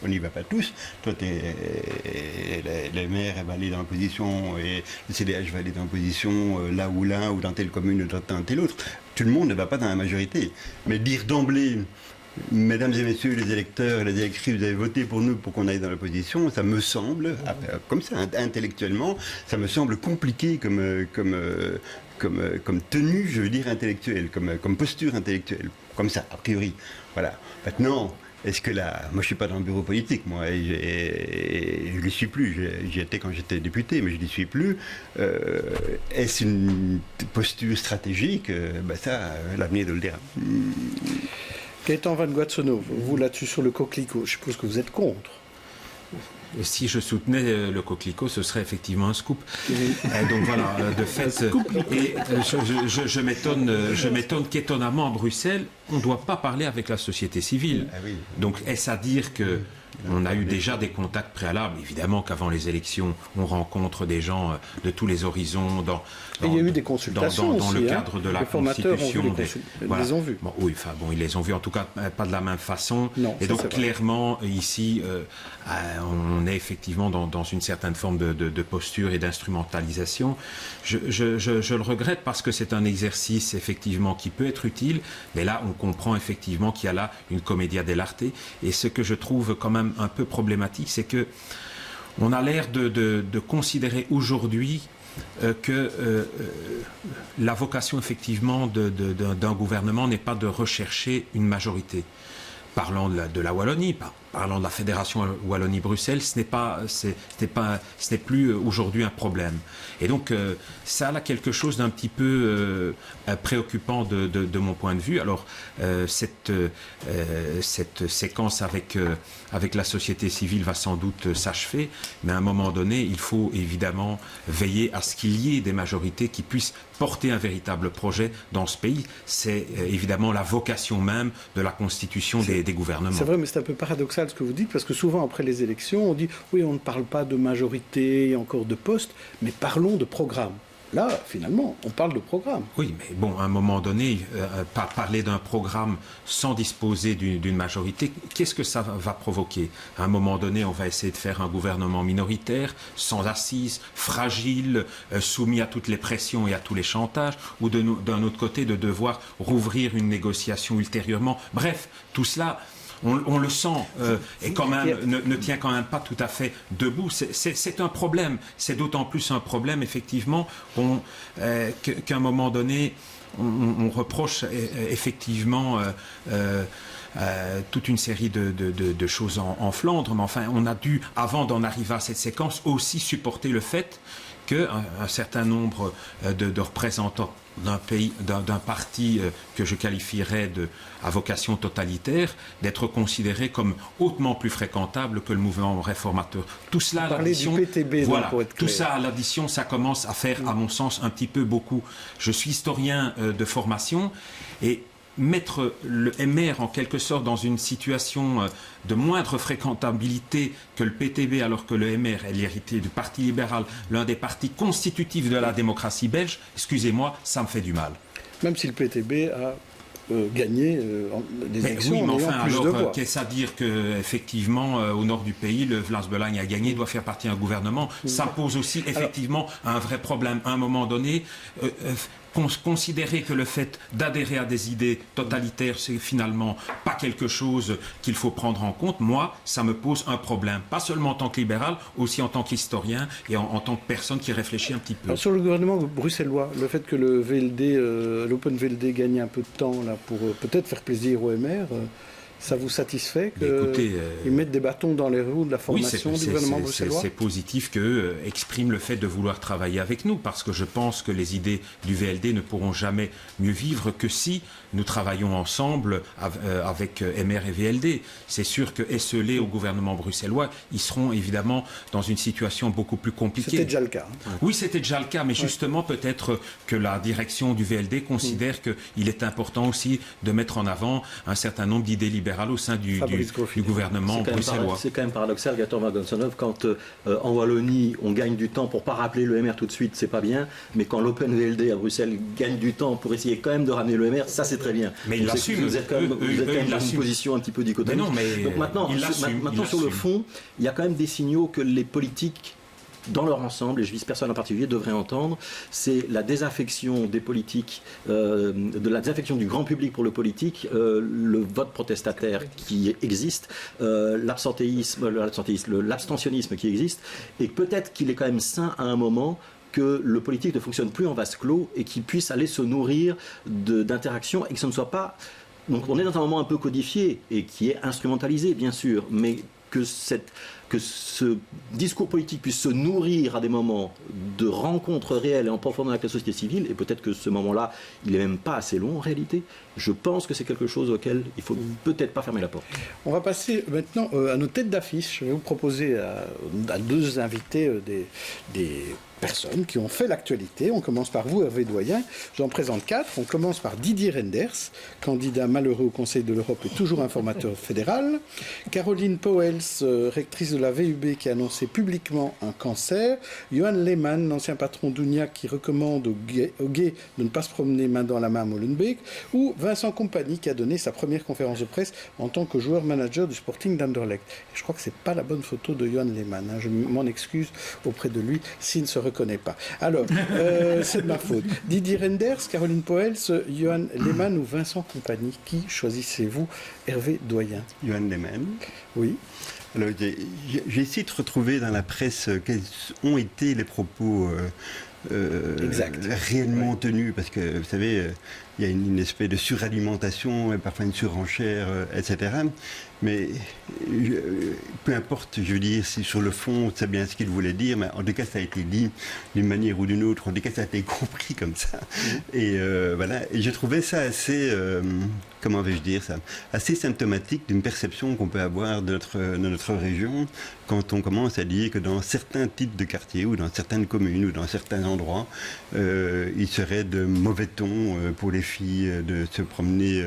on n'y va pas tous. Toi, les maires vont aller dans l'opposition et le CDH va aller dans l'opposition là ou dans telle commune ou dans telle autre. Tout le monde ne va pas dans la majorité. Mais dire d'emblée, mesdames et messieurs les électeurs et les électrices, vous avez voté pour nous pour qu'on aille dans l'opposition, ça me semble, comme ça, intellectuellement, ça me semble compliqué comme tenue, je veux dire, intellectuelle, comme posture intellectuelle, comme ça, a priori. Voilà. Maintenant, est-ce que moi je ne suis pas dans le bureau politique, moi, et je ne le suis plus. J'y étais quand j'étais député, mais je n'y suis plus. Est-ce une posture stratégique? Ça, l'avenir de le dira. Gaëtan Van Guatsonov, vous là-dessus sur le coquelicot, je suppose que vous êtes contre. Si je soutenais le coquelicot, ce serait effectivement un scoop. Donc voilà, de fait, et je m'étonne qu'étonnamment à Bruxelles, on ne doit pas parler avec la société civile. Donc est-ce à dire que on a eu déjà des contacts préalables? Évidemment qu'avant les élections, on rencontre des gens de tous les horizons. Il y a eu des consultations dans aussi, le cadre de la Constitution. Ils les ont vus. Bon, oui, enfin bon, ils les ont vus en tout cas pas de la même façon. Non, et donc clairement, ici, on est effectivement dans une certaine forme de posture et d'instrumentalisation. Je le regrette parce que c'est un exercice effectivement qui peut être utile, mais là, on comprend effectivement qu'il y a là une commedia dell'arte. Et ce que je trouve quand même un peu problématique, c'est que on a l'air de considérer aujourd'hui que la vocation effectivement d'un gouvernement n'est pas de rechercher une majorité. Parlant de la Wallonie, parlant de la Fédération Wallonie-Bruxelles, ce n'est plus aujourd'hui un problème. Et donc, ça a quelque chose d'un petit peu préoccupant de mon point de vue. Alors, cette séquence avec la société civile va sans doute s'achever, mais à un moment donné, il faut évidemment veiller à ce qu'il y ait des majorités qui puissent porter un véritable projet dans ce pays. C'est évidemment la vocation même de la constitution des gouvernements. C'est vrai, mais c'est un peu paradoxal ce que vous dites, parce que souvent après les élections, on dit oui, on ne parle pas de majorité et encore de postes, mais parlons de programme. Là, finalement, on parle de programme. Oui, mais bon, à un moment donné, parler d'un programme sans disposer d'une majorité, qu'est-ce que ça va provoquer? À un moment donné, on va essayer de faire un gouvernement minoritaire, sans assises, fragile, soumis à toutes les pressions et à tous les chantages, ou d'un autre côté, de devoir rouvrir une négociation ultérieurement. Bref, tout cela... On le sent et quand même ne tient quand même pas tout à fait debout. C'est un problème. C'est d'autant plus un problème, effectivement, qu'à un moment donné, on reproche effectivement toute une série de choses en Flandre. Mais enfin, on a dû, avant d'en arriver à cette séquence, aussi supporter le fait qu'un certain nombre de représentants d'un parti que je qualifierais à vocation totalitaire, d'être considéré comme hautement plus fréquentable que le mouvement réformateur. Tout cela à l'addition, tout ça à l'addition, ça commence à faire, à mon sens, un petit peu beaucoup. Je suis historien de formation et mettre le MR en quelque sorte dans une situation de moindre fréquentabilité que le PTB, alors que le MR est l'héritier du Parti libéral, l'un des partis constitutifs de la démocratie belge, excusez-moi, ça me fait du mal. Même si le PTB a gagné des élections en ayant plus de voix. Qu'est-ce à dire qu'effectivement, au nord du pays, le Vlaams-Belang a gagné, doit faire partie d'un gouvernement. Ça pose aussi effectivement un vrai problème. À un moment donné, considérer que le fait d'adhérer à des idées totalitaires, c'est finalement pas quelque chose qu'il faut prendre en compte, moi, ça me pose un problème. Pas seulement en tant que libéral, aussi en tant qu'historien et en tant que personne qui réfléchit un petit peu. Alors, sur le gouvernement bruxellois, le fait que le VLD, l'Open VLD gagne un peu de temps là, pour peut-être faire plaisir au MR, ça vous satisfait qu'ils mettent des bâtons dans les roues de la formation du gouvernement bruxellois? C'est positif qu'eux expriment le fait de vouloir travailler avec nous, parce que je pense que les idées du VLD ne pourront jamais mieux vivre que si nous travaillons ensemble avec MR et VLD. C'est sûr que esselés au gouvernement bruxellois, ils seront évidemment dans une situation beaucoup plus compliquée. C'était déjà le cas. Oui, c'était déjà le cas, mais justement peut-être que la direction du VLD considère qu'il est important aussi de mettre en avant un certain nombre d'idées libérales au sein du gouvernement bruxellois. C'est quand même paradoxal, Gaëtan Van Guatsonov, quand en Wallonie on gagne du temps pour ne pas rappeler le MR tout de suite, c'est pas bien, mais quand l'Open VLD à Bruxelles gagne du temps pour essayer quand même de ramener le MR, ça c'est très bien. Mais il l'assume. Vous êtes quand même dans une position un petit peu dichotomique. Donc maintenant sur le fond, il y a quand même des signaux que les politiques dans leur ensemble, et je vise personne en particulier, devrait entendre, c'est la désaffection des politiques, de la désaffection du grand public pour le politique, le vote protestataire qui existe, l'abstentionnisme qui existe, et peut-être qu'il est quand même sain à un moment que le politique ne fonctionne plus en vase clos et qu'il puisse aller se nourrir d'interactions et que ce ne soit pas Donc on est dans un moment un peu codifié et qui est instrumentalisé, bien sûr, mais que ce discours politique puisse se nourrir à des moments de rencontres réelles et en profondeur avec la société civile, et peut-être que ce moment-là, il n'est même pas assez long en réalité, je pense que c'est quelque chose auquel il ne faut peut-être pas fermer la porte. On va passer maintenant à nos têtes d'affiche. Je vais vous proposer à deux invités des personnes qui ont fait l'actualité. On commence par vous, Hervé Doyen. J'en présente 4. On commence par Didier Reynders, candidat malheureux au Conseil de l'Europe et toujours informateur fédéral. Caroline Pauwels, rectrice de la VUB, qui a annoncé publiquement un cancer. Johan Lehmann, l'ancien patron d'Unia, qui recommande aux gays de ne pas se promener main dans la main à Molenbeek. Ou Vincent Compagnie, qui a donné sa première conférence de presse en tant que joueur-manager du Sporting d'Anderlecht. Je crois que ce n'est pas la bonne photo de Johan Lehmann. Je m'en excuse auprès de lui s'il ne se reconnaît pas. Alors, c'est de ma faute. Didier Reynders, Caroline Pauwels, Johan Lehmann ou Vincent Compagnie, qui choisissez-vous? Hervé Doyen. Johan Lehmann. Oui. Alors, j'ai essayé de retrouver dans la presse quels ont été les propos réellement tenus, parce que, vous savez, il y a une espèce de suralimentation et parfois une surenchère, etc. Mais peu importe, je veux dire, si sur le fond, c'est bien ce qu'il voulait dire, mais en tout cas, ça a été dit d'une manière ou d'une autre. En tout cas, ça a été compris comme ça. Et voilà. Et je trouvais ça assez, comment vais-je dire ça, assez symptomatique d'une perception qu'on peut avoir de notre région quand on commence à dire que dans certains types de quartiers ou dans certaines communes ou dans certains endroits, il serait de mauvais ton pour les filles de se promener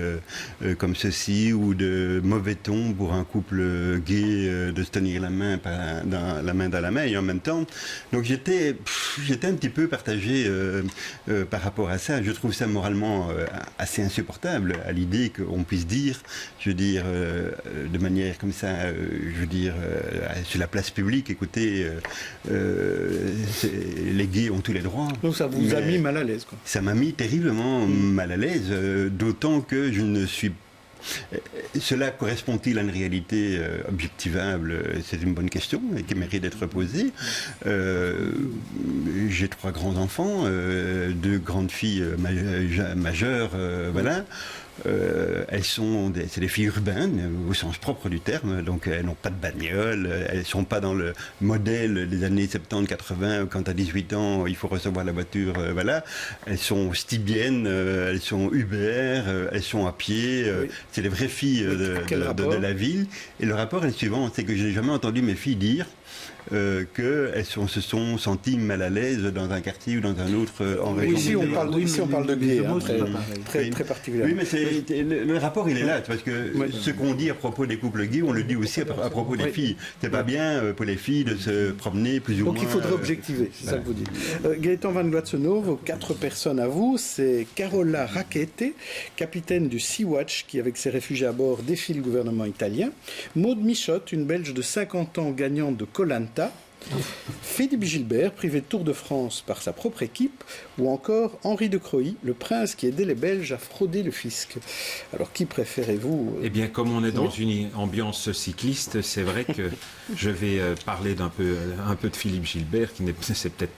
comme ceci, ou de mauvais ton pour un couple gay de se tenir la main dans la main. Et en même temps, donc j'étais un petit peu partagé par rapport à ça. Je trouve ça moralement assez insupportable, à l'idée qu'on puisse dire, je veux dire, de manière comme ça, je veux dire, sur la place publique, écoutez, les gays ont tous les droits. Donc ça vous a mis mal à l'aise, quoi. Ça m'a mis terriblement mal à l'aise, d'autant que je ne suis pas. Cela correspond-il à une réalité objectivable? C'est une bonne question et qui mérite d'être posée. J'ai 3 grands-enfants, 2 grandes filles majeures, voilà. C'est des filles urbaines au sens propre du terme, donc elles n'ont pas de bagnole, elles ne sont pas dans le modèle des années 70-80 quand à 18 ans il faut recevoir la voiture, voilà. Elles sont stibiennes, elles sont Uber, elles sont à pied, c'est les vraies filles de la ville. Et le rapport est le suivant, c'est que je n'ai jamais entendu mes filles dire qu'elles se sont senties mal à l'aise dans un quartier ou dans un autre en région. Ici, on parle de gays, très particulièrement. Oui, mais le rapport, il est là, parce que ce qu'on dit à propos des couples gays, on le dit aussi à propos des filles. C'est pas bien pour les filles de se promener plus ou moins. Donc il faudrait objectiver, c'est ça que vous dites. Gaëtan Van Loatsenau, vos 4 personnes à vous, c'est Carola Rackete, capitaine du Sea-Watch, qui avec ses réfugiés à bord défie le gouvernement italien. Maude Michotte, une Belge de 50 ans gagnante de Koh Lanta. Philippe Gilbert, privé de Tour de France par sa propre équipe, ou encore Henri de Croÿ, le prince qui aidait les Belges à frauder le fisc. Alors qui préférez-vous Eh bien, comme on est dans une ambiance cycliste, c'est vrai que je vais parler un peu de Philippe Gilbert, qui je suis peut-être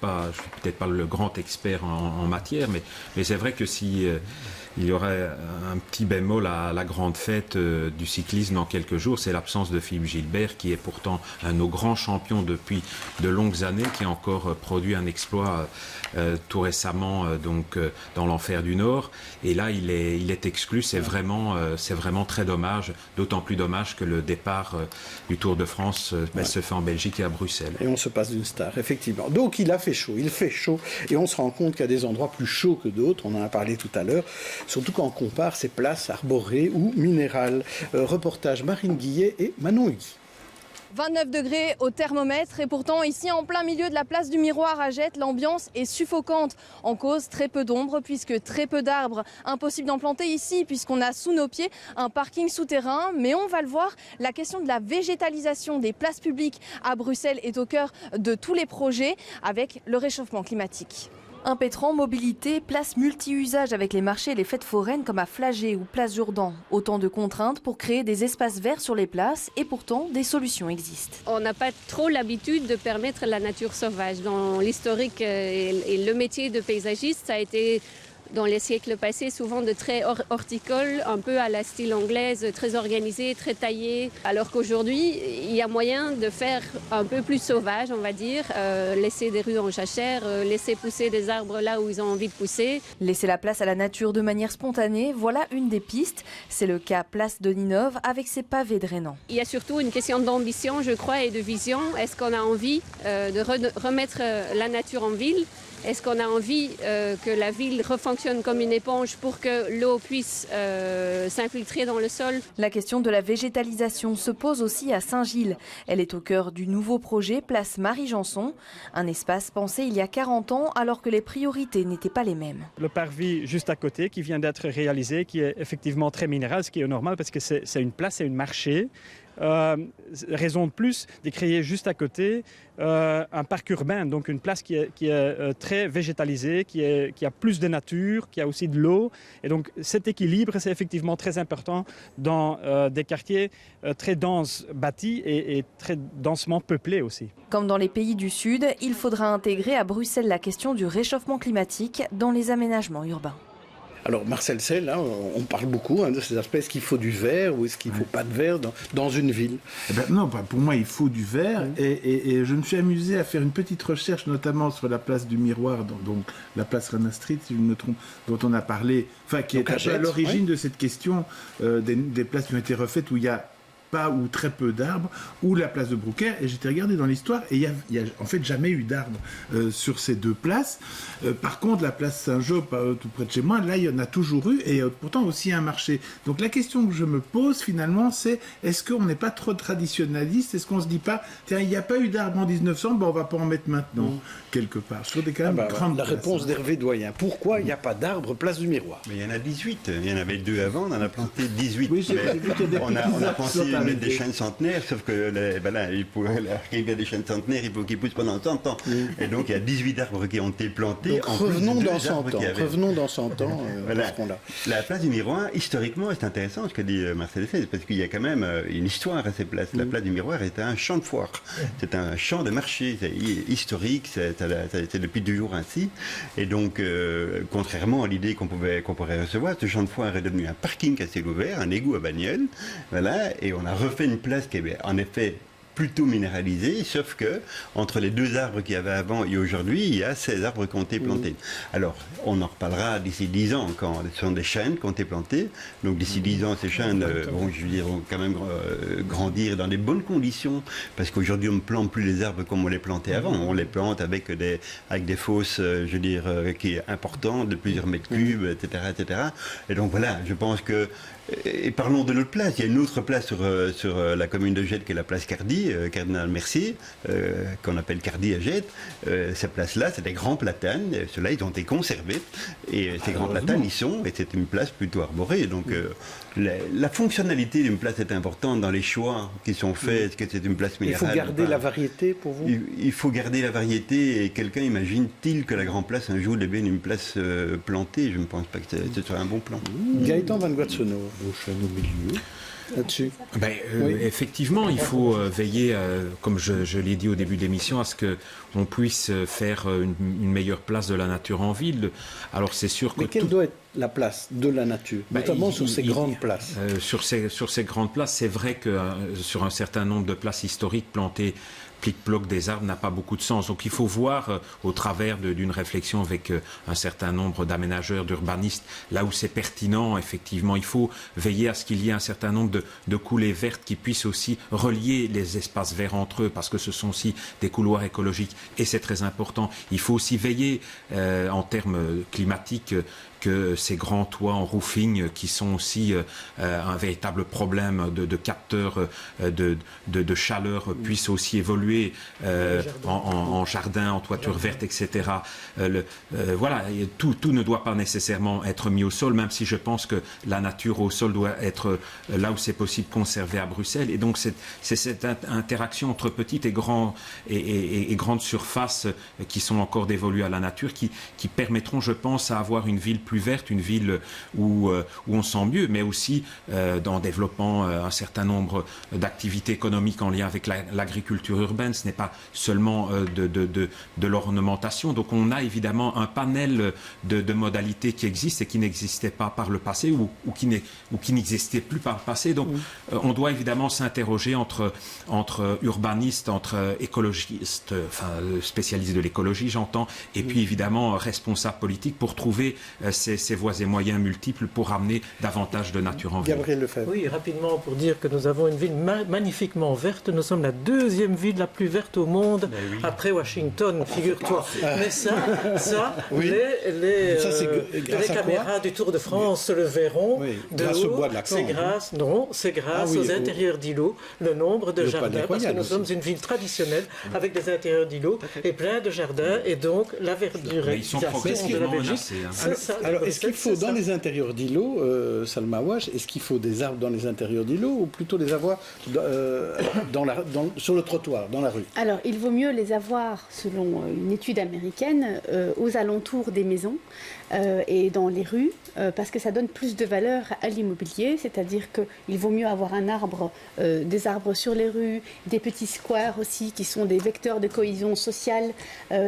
pas le grand expert en matière, mais c'est vrai que si il y aurait un petit bémol à la grande fête du cyclisme dans quelques jours, c'est l'absence de Philippe Gilbert, qui est pourtant un de nos grands champions depuis de longues années, qui a encore produit un exploit tout récemment dans l'Enfer du Nord. Et là, il est exclu. C'est vraiment très dommage, d'autant plus dommage que le départ du Tour de France se fait en Belgique et à Bruxelles. Et on se passe d'une star, effectivement. Donc il fait chaud, et on se rend compte qu'il y a des endroits plus chauds que d'autres, on en a parlé tout à l'heure, surtout quand on compare ces places arborées ou minérales. Reportage Marine Guillet et Manon Hugui. 29 degrés au thermomètre, et pourtant ici en plein milieu de la place du Miroir à Jette, l'ambiance est suffocante. En cause, très peu d'ombre puisque très peu d'arbres. Impossible d'en planter ici puisqu'on a sous nos pieds un parking souterrain. Mais on va le voir, la question de la végétalisation des places publiques à Bruxelles est au cœur de tous les projets avec le réchauffement climatique. Impétrant, mobilité, place multi-usage avec les marchés et les fêtes foraines comme à Flagey ou Place Jourdan. Autant de contraintes pour créer des espaces verts sur les places, et pourtant des solutions existent. On n'a pas trop l'habitude de permettre la nature sauvage. Dans l'historique et le métier de paysagiste, ça a été dans les siècles passés, souvent de traits horticoles, un peu à la style anglaise, très organisés, très taillés. Alors qu'aujourd'hui, il y a moyen de faire un peu plus sauvage, on va dire, laisser des rues en jachère, laisser pousser des arbres là où ils ont envie de pousser. Laisser la place à la nature de manière spontanée, voilà une des pistes. C'est le cas place de Ninove avec ses pavés drainants. Il y a surtout une question d'ambition, je crois, et de vision. Est-ce qu'on a envie de remettre la nature en ville ? Est-ce qu'on a envie que la ville refonctionne comme une éponge pour que l'eau puisse s'infiltrer dans le sol? La question de la végétalisation se pose aussi à Saint-Gilles. Elle est au cœur du nouveau projet Place Marie-Janson, un espace pensé il y a 40 ans alors que les priorités n'étaient pas les mêmes. Le parvis juste à côté qui vient d'être réalisé, qui est effectivement très minéral, ce qui est normal parce que c'est une place, c'est un marché. Raison de plus de créer juste à côté un parc urbain, donc une place qui est très végétalisée, qui a plus de nature, qui a aussi de l'eau. Et donc cet équilibre, c'est effectivement très important dans des quartiers très denses bâtis et très densément peuplés aussi. Comme dans les pays du Sud, il faudra intégrer à Bruxelles la question du réchauffement climatique dans les aménagements urbains. Alors Marcel Sell, là, on parle beaucoup de ces aspects. Est-ce qu'il faut du vert ou est-ce qu'il ne faut pas de vert dans une ville? Non, pour moi il faut du vert et je me suis amusé à faire une petite recherche notamment sur la place du Miroir, donc la place Rana Street, si je ne me trompe, dont on a parlé, qui est à l'origine de cette question des places qui ont été refaites où il y a pas ou très peu d'arbres, ou la place de Brouckère, et j'étais regardé dans l'histoire, et il y a en fait jamais eu d'arbres sur ces deux places. Par contre, la place Saint-Job, tout près de chez moi, là, il y en a toujours eu, et pourtant aussi un marché. Donc la question que je me pose finalement, c'est est-ce qu'on n'est pas trop traditionnaliste? Est-ce qu'on se dit pas, tiens, il n'y a pas eu d'arbres en 1900, on va pas en mettre maintenant, quelque part? Sur des quand même grandes la réponse d'Hervé Doyen. Pourquoi il n'y a pas d'arbres place du Miroir? Mais il y en a 18. Il y en avait 2 avant, on en a planté 18. Oui, on a pensé mettre des chênes centenaires, sauf que pour arriver à des chênes centenaires, il faut qu'ils poussent pendant 100 ans. Et donc il y a 18 arbres qui ont été plantés. Donc revenons dans 100 ans. Voilà. La place du Miroir, historiquement, c'est intéressant ce que dit Marcel Sell, parce qu'il y a quand même une histoire à ces places. La place du Miroir est un champ de foire. C'est un champ de marché. C'est historique, c'est depuis toujours ainsi. Et donc, contrairement à l'idée qu'on pourrait recevoir, ce champ de foire est devenu un parking à ciel ouvert, un égout à bagnole. Voilà, et on a refait une place qui est en effet plutôt minéralisée, sauf que entre les 2 arbres qu'il y avait avant et aujourd'hui, il y a 16 arbres qui ont été plantés. Alors, on en reparlera d'ici 10 ans, quand ce sont des chênes qui ont été plantés. Donc d'ici 10 ans, ces chênes vont quand même grandir dans des bonnes conditions, parce qu'aujourd'hui, on ne plante plus les arbres comme on les plantait avant. On les plante avec des fosses, qui est importantes, de plusieurs mètres cubes, etc., etc. Et donc voilà, je pense que... Et parlons de notre place. Il y a une autre place sur la commune de Gêtes qui est la place Cardy, Cardinal Mercier, qu'on appelle Cardy à Gêtes. Ces places-là, c'est des grands platanes. Ceux-là, ils ont été conservés. Et ces grands platanes, ils sont. Et c'est une place plutôt arborée. Donc la fonctionnalité d'une place est importante dans les choix qui sont faits. Est-ce que c'est une place minérale? Il faut garder la variété pour vous? Il faut garder la variété. Et quelqu'un imagine-t-il que la Grand Place un jour devienne une place plantée? Je ne pense pas que ce soit un bon plan. Gaëtan Van Guatsonneau, au milieu. Là-dessus. Effectivement, il faut veiller, comme je l'ai dit au début de l'émission, à ce qu'on puisse faire une meilleure place de la nature en ville. Alors c'est sûr que... Mais quelle doit être la place de la nature, notamment sur ces grandes places? Sur ces grandes places, c'est vrai que sur un certain nombre de places historiques plantées plic-ploc des arbres n'a pas beaucoup de sens. Donc il faut voir au travers d'une réflexion avec un certain nombre d'aménageurs, d'urbanistes, là où c'est pertinent, effectivement. Il faut veiller à ce qu'il y ait un certain nombre de coulées vertes qui puissent aussi relier les espaces verts entre eux, parce que ce sont aussi des couloirs écologiques et c'est très important. Il faut aussi veiller en termes climatiques que ces grands toits en roofing qui sont aussi un véritable problème de capteurs de chaleur puissent aussi évoluer en jardin, en toiture verte, etc. Voilà, tout ne doit pas nécessairement être mis au sol, même si je pense que la nature au sol doit être, là où c'est possible, conservée à Bruxelles. Et donc c'est cette interaction entre petites et grandes surfaces qui sont encore dévolues à la nature qui permettront, je pense, à avoir une ville plus verte, une ville où on se sent mieux, mais aussi dans développant un certain nombre d'activités économiques en lien avec l'agriculture urbaine. Ce n'est pas seulement de l'ornementation. Donc on a évidemment un panel de modalités qui existent et qui n'existaient pas par le passé ou qui n'existaient plus par le passé. Donc on doit évidemment s'interroger entre urbanistes, entre écologistes, enfin spécialistes de l'écologie j'entends, et puis évidemment responsables politiques pour trouver ces voies et moyens multiples pour amener davantage de nature en ville. Gabriel Lefebvre. Oui, rapidement pour dire que nous avons une ville magnifiquement verte. Nous sommes la deuxième ville la plus verte au monde après Washington, figure-toi. Mais ça oui. les à caméras du Tour de France le verront. Oui, de grâce haut. au bois de Lacan. C'est grâce aux intérieurs d'îlots, le nombre de jardins, parce que nous sommes une ville traditionnelle avec des intérieurs d'îlots et plein de jardins, et donc la verdure ils sont progressivement menacés. Alors, est-ce qu'il faut, dans les intérieurs d'îlots, Salma Ouach, est-ce qu'il faut des arbres dans les intérieurs d'îlots ou plutôt les avoir sur le trottoir, dans la rue? Alors, il vaut mieux les avoir, selon une étude américaine, aux alentours des maisons et dans les rues, parce que ça donne plus de valeur à l'immobilier, c'est-à-dire qu'il vaut mieux avoir des arbres sur les rues, des petits squares aussi, qui sont des vecteurs de cohésion sociale,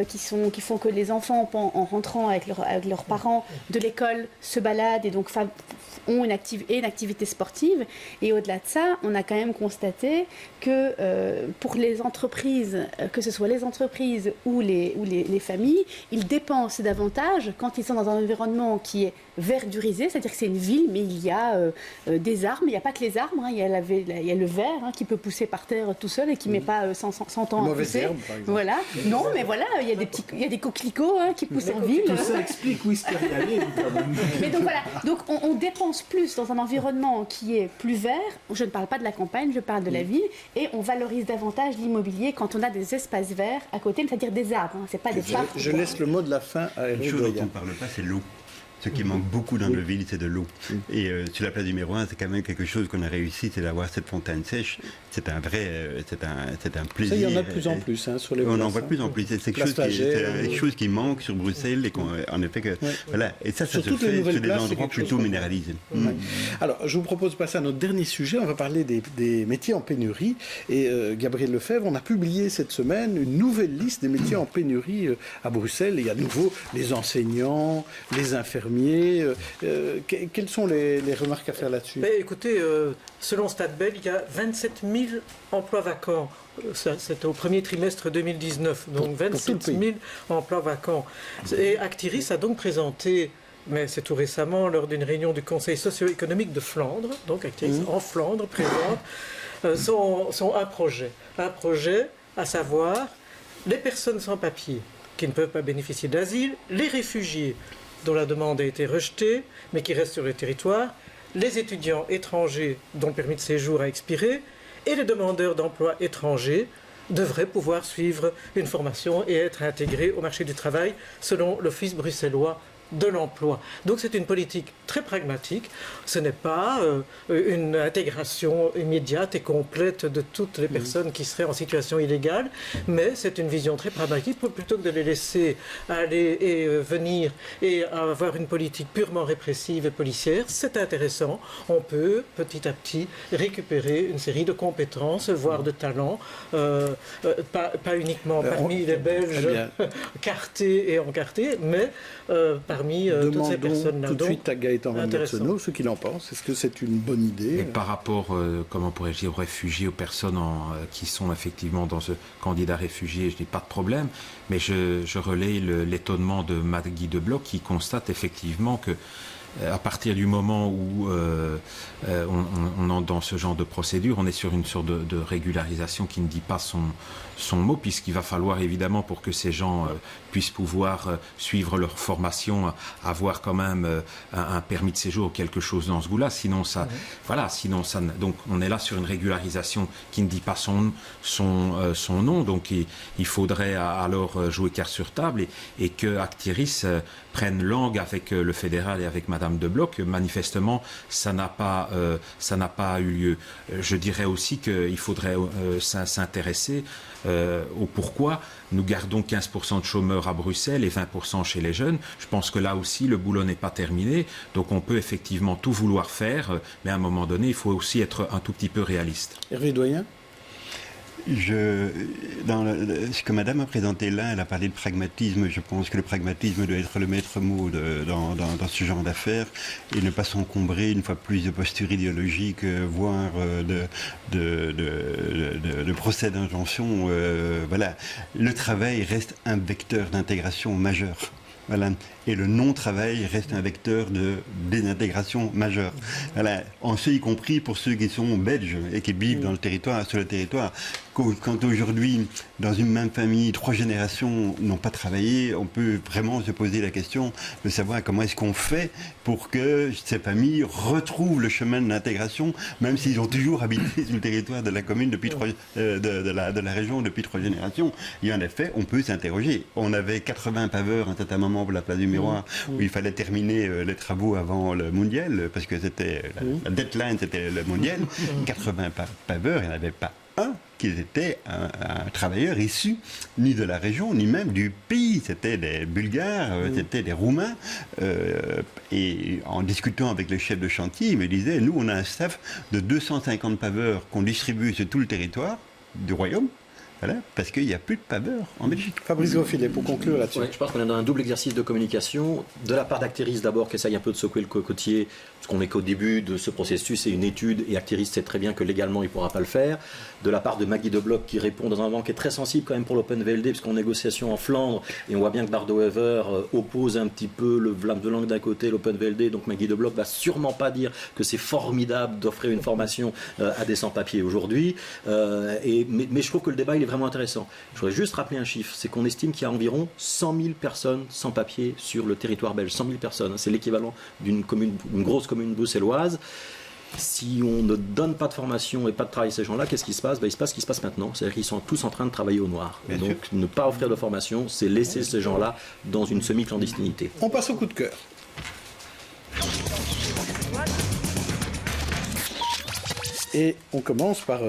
qui font que les enfants, en rentrant avec leurs parents de l'école, se baladent et donc ont une activité sportive. Et au-delà de ça, on a quand même constaté que pour les entreprises, que ce soit les entreprises ou les familles, ils dépensent davantage quand ils sont dans un environnement qui est verdurisé, c'est-à-dire que c'est une ville, mais il y a des arbres, il n'y a pas que les arbres, il y a le verre qui peut pousser par terre tout seul et qui ne met pas 100 ans à pousser. Herbes, par exemple. Voilà. Non, mais voilà, il y a des coquelicots qui poussent en ville. Tout ça explique où est-ce qu'il y a aller, quand même. Mais donc voilà, donc on dépense plus dans un environnement qui est plus vert. Je ne parle pas de la campagne, je parle de la ville, et on valorise davantage l'immobilier quand on a des espaces verts à côté, c'est-à-dire des arbres. C'est pas des parcs. Je laisse le mot de la fin à Eric Une chose Doyen. dont on ne parle pas, c'est l'eau. Ce qui manque beaucoup dans nos villes, c'est de l'eau. Et sur la place numéro 1, c'est quand même quelque chose qu'on a réussi, c'est d'avoir cette fontaine sèche. C'est un vrai, c'est un plaisir. Ça, il y en a de plus en plus sur les On en places, voit de plus en plus. C'est quelque chose qui manque sur Bruxelles et en effet que voilà. Et ça se fait sur des endroits plutôt minéralisés. Alors, je vous propose de passer à notre dernier sujet. On va parler des métiers en pénurie. Et Gabriel Lefebvre, on a publié cette semaine une nouvelle liste des métiers en pénurie à Bruxelles. Et il y a de nouveau les enseignants, les infirmiers. Quelles sont les remarques à faire là-dessus? Écoutez, selon StatBel, il y a 27 000 emplois vacants. C'était au premier trimestre 2019, donc 27 000 emplois vacants. Et Actiris a donc présenté, mais c'est tout récemment, lors d'une réunion du Conseil socio-économique de Flandre, donc Actiris en Flandre présente un projet, à savoir les personnes sans papier qui ne peuvent pas bénéficier d'asile, les réfugiés dont la demande a été rejetée, mais qui restent sur le territoire, les étudiants étrangers dont le permis de séjour a expiré, et les demandeurs d'emploi étrangers devraient pouvoir suivre une formation et être intégrés au marché du travail selon l'Office bruxellois de l'emploi. Donc c'est une politique très pragmatique. Ce n'est pas une intégration immédiate et complète de toutes les personnes qui seraient en situation illégale, mais c'est une vision très pragmatique. Plutôt que de les laisser aller et venir et avoir une politique purement répressive et policière, c'est intéressant. On peut petit à petit récupérer une série de compétences, voire de talents, pas uniquement parmi les Belges cartés et encartés, mais parmi toutes ces personnes-là. Tout de suite à Gaëtan Van der Senoot ce qu'il en pense. Est-ce que c'est une bonne idée? Et par rapport, comment pourrais-je dire, aux réfugiés, aux personnes qui sont effectivement dans ce candidat réfugié, je n'ai pas de problème, mais je relaie l'étonnement de Maggie de Bloch qui constate effectivement que à partir du moment où on entre dans ce genre de procédure, on est sur une sorte de régularisation qui ne dit pas son mot, puisqu'il va falloir évidemment, pour que ces gens puissent pouvoir suivre leur formation, avoir quand même un permis de séjour ou quelque chose dans ce goût-là. Sinon ça, donc on est là sur une régularisation qui ne dit pas son nom. Donc il faudrait alors jouer carte sur table et que Actiris prenne langue avec le fédéral et avec Madame Madame de Bloch. Manifestement, ça n'a pas eu lieu. Je dirais aussi qu'il faudrait s'intéresser au pourquoi nous gardons 15% de chômeurs à Bruxelles et 20% chez les jeunes. Je pense que là aussi, le boulot n'est pas terminé. Donc on peut effectivement tout vouloir faire, mais à un moment donné, il faut aussi être un tout petit peu réaliste. Hervé Doyen ? Ce que Madame a présenté là, elle a parlé de pragmatisme. Je pense que le pragmatisme doit être le maître mot dans ce genre d'affaires et ne pas s'encombrer une fois plus de postures idéologiques, voire de procès d'injonction. Voilà. Le travail reste un vecteur d'intégration majeur. Voilà. Et le non-travail reste un vecteur de désintégration majeure. Voilà. En ce y compris pour ceux qui sont belges et qui vivent dans le territoire, sur le territoire. Quand aujourd'hui, dans une même famille, 3 générations n'ont pas travaillé, on peut vraiment se poser la question de savoir comment est-ce qu'on fait pour que ces familles retrouvent le chemin de l'intégration, même s'ils ont toujours habité sur le territoire de la commune depuis de la région depuis 3 générations. Et en effet, on peut s'interroger. On avait 80 paveurs à un certain moment pour la place du Miroir, où il fallait terminer les travaux avant le mondial, parce que c'était la deadline, c'était le mondial. 80 paveurs, il n'y en avait pas un qui était un travailleur issu ni de la région, ni même du pays. C'était des Bulgares, c'était des Roumains. Et en discutant avec le chef de chantier, il me disait, nous, on a un staff de 250 paveurs qu'on distribue sur tout le territoire du royaume. Voilà, parce qu'il n'y a plus de paveurs en Belgique. Fabrice Grosfilet, pour conclure là-dessus. Ouais, je pense qu'on est dans un double exercice de communication. De la part d'Actéris d'abord, qui essaye un peu de secouer le cocotier, parce qu'on n'est qu'au début de ce processus, c'est une étude, et Actéris sait très bien que légalement il ne pourra pas le faire. De la part de Maggie de Bloch, qui répond dans un moment qui est très sensible quand même pour l'Open VLD, puisqu'on est en négociation en Flandre, et on voit bien que Bardo Wever oppose un petit peu le Vlaam de Langue d'un côté, l'Open VLD, donc Maggie de Bloch ne va sûrement pas dire que c'est formidable d'offrir une formation à des sans-papiers aujourd'hui. Mais je trouve que le débat il est vraiment intéressant. Je voudrais juste rappeler un chiffre, c'est qu'on estime qu'il y a environ 100 000 personnes sans papier sur le territoire belge. 100 000 personnes, c'est l'équivalent d'une grosse commune bruxelloise. Si on ne donne pas de formation et pas de travail à ces gens-là, qu'est-ce qui se passe ? Il se passe ce qui se passe maintenant. C'est-à-dire qu'ils sont tous en train de travailler au noir. Et donc, ne pas offrir de formation, c'est laisser ces gens-là dans une semi-clandestinité. On passe au coup de cœur. Et on commence par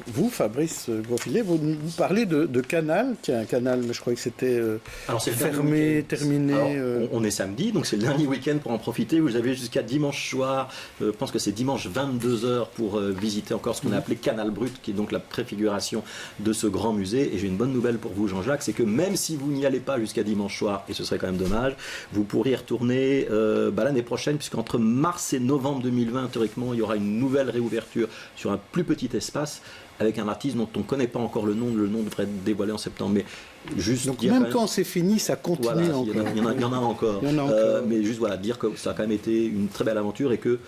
vous, Fabrice Grosfilet, vous nous parlez de Canal. Tiens, Canal, mais je croyais que c'était fermé, terminé. Alors, on est samedi, donc c'est le dernier week-end pour en profiter. Vous avez jusqu'à dimanche soir, je pense que c'est dimanche 22h pour visiter encore ce qu'on a appelé Canal Brut, qui est donc la préfiguration de ce grand musée. Et j'ai une bonne nouvelle pour vous, Jean-Jacques, c'est que même si vous n'y allez pas jusqu'à dimanche soir, et ce serait quand même dommage, vous pourriez y retourner l'année prochaine, puisqu'entre mars et novembre 2020, théoriquement, il y aura une nouvelle réouverture sur un plus petit espace avec un artiste dont on ne connaît pas encore le nom devrait être dévoilé en septembre, mais juste donc même quand c'est fini, ça continue voilà, encore. Il y en a encore. Mais juste voilà, dire que ça a quand même été une très belle aventure et que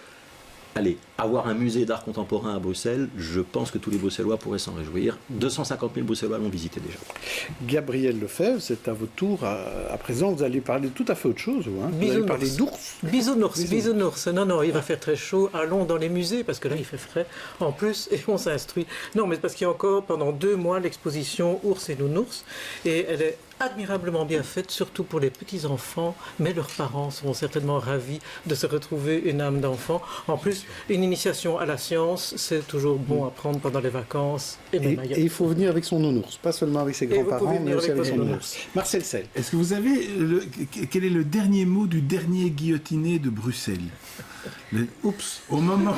allez, avoir un musée d'art contemporain à Bruxelles, je pense que tous les Bruxellois pourraient s'en réjouir. 250 000 Bruxellois l'ont visité déjà. Gabriel Lefebvre, c'est à votre tour. À présent, vous allez parler de tout à fait autre chose. Hein. Vous allez parler d'ours. Bisounours. Non, il va faire très chaud. Allons dans les musées, parce que là, il fait frais. En plus, et on s'instruit. Non, mais parce qu'il y a encore, pendant 2 mois, l'exposition Ours et Nounours. Et elle est admirablement bien faite, surtout pour les petits-enfants. Mais leurs parents seront certainement ravis de se retrouver une âme d'enfant. En plus, une initiation à la science, c'est toujours bon à prendre pendant les vacances. Et il faut venir avec son nounours, pas seulement avec ses grands-parents, mais aussi avec son nounours. Marcel Sel. Est-ce que vous avez quel est le dernier mot du dernier guillotiné de Bruxelles ? Oups, au moment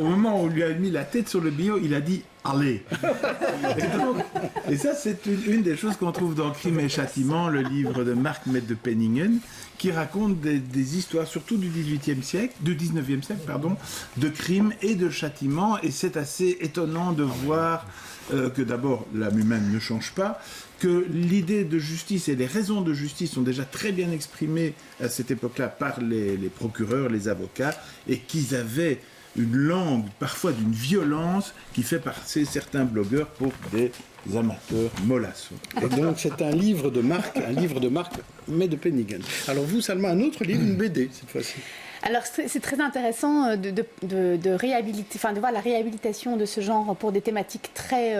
où on lui a mis la tête sur le billot, il a dit allez. Et ça, c'est une des choses qu'on trouve dans Crime et Châtiment, le livre de Marc Mette de Penningen, qui raconte des histoires, surtout du 19e siècle, de crimes et de châtiments. Et c'est assez étonnant de voir que d'abord, l'âme humaine ne change pas, que l'idée de justice et les raisons de justice sont déjà très bien exprimées à cette époque-là par les procureurs, les avocats, et qu'ils avaient une langue, parfois d'une violence, qui fait passer certains blogueurs pour des amateurs mollassons. Et donc c'est un livre de Marc, mais de Penningen. Alors vous, Salma, un autre livre, une BD cette fois-ci. Alors c'est très intéressant de réhabiliter, de voir la réhabilitation de ce genre pour des thématiques très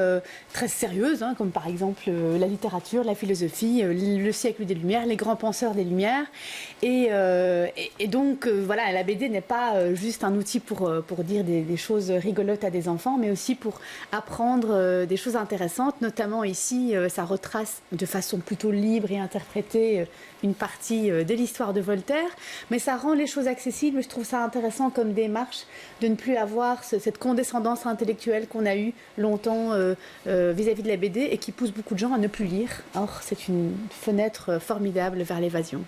sérieuses, comme par exemple la littérature, la philosophie, le siècle des Lumières, les grands penseurs des Lumières. Et donc voilà, la BD n'est pas juste un outil pour dire des choses rigolotes à des enfants, mais aussi pour apprendre des choses intéressantes. Notamment ici, ça retrace de façon plutôt libre et interprétée une partie de l'histoire de Voltaire, mais ça rend les choses accessibles. Je trouve ça intéressant comme démarche de ne plus avoir cette condescendance intellectuelle qu'on a eue longtemps vis-à-vis de la BD et qui pousse beaucoup de gens à ne plus lire. Or, c'est une fenêtre formidable vers l'évasion.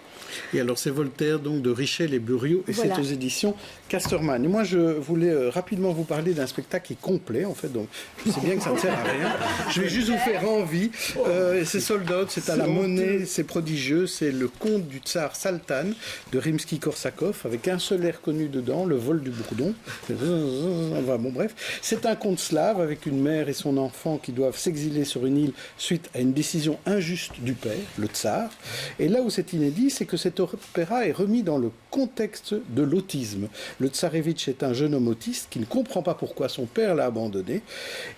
Et alors, c'est Voltaire, donc, de Richel et Bluriot, et voilà. c'est aux éditions Casterman. Et moi, je voulais rapidement vous parler d'un spectacle qui est complet, en fait, donc je sais bien que ça ne sert à rien. Je vais juste vous faire envie. C'est sold out, c'est à la Monnaie, c'est prodigieux, c'est le conte du tsar Saltan de Rimsky-Korsakov, avec un seul air connu dedans, le vol du bourdon. Bon, bref, c'est un conte slave avec une mère et son enfant qui doivent s'exiler sur une île suite à une décision injuste du père, le tsar. Et là où c'est inédit, c'est que cet opéra est remis dans le contexte de l'autisme. Le tsarevitch est un jeune homme autiste qui ne comprend pas pourquoi son père l'a abandonné,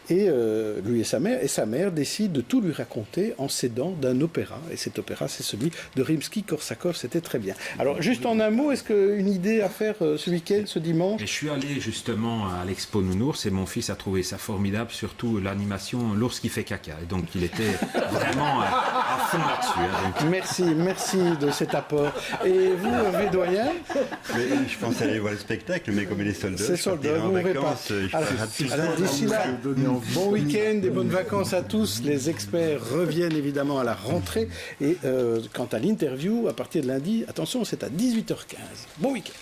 et lui et sa mère décident de tout lui raconter en s'aidant d'un opéra. Et cet opéra, c'est celui de Rimsky-Korsakov, c'était très bien. Alors, juste en un mot, est-ce qu'une idée à faire ce week-end, ce dimanche? Je suis allé justement à l'Expo Nounours et mon fils a trouvé ça formidable, surtout l'animation L'ours qui fait caca. Et donc, il était vraiment à fond là-dessus. Merci de cet apport. Et vous, Védoyen? Je pense aller voir le spectacle, mais comme il est sold out, c'est sold out, vous n'aurez pas. Alors, d'ici là, bon week-end et bonnes vacances à tous. Les experts reviennent évidemment à la rentrée. Et quant à l'interview, à partir de lundi, attention, c'est à 18h15. Bon week-end.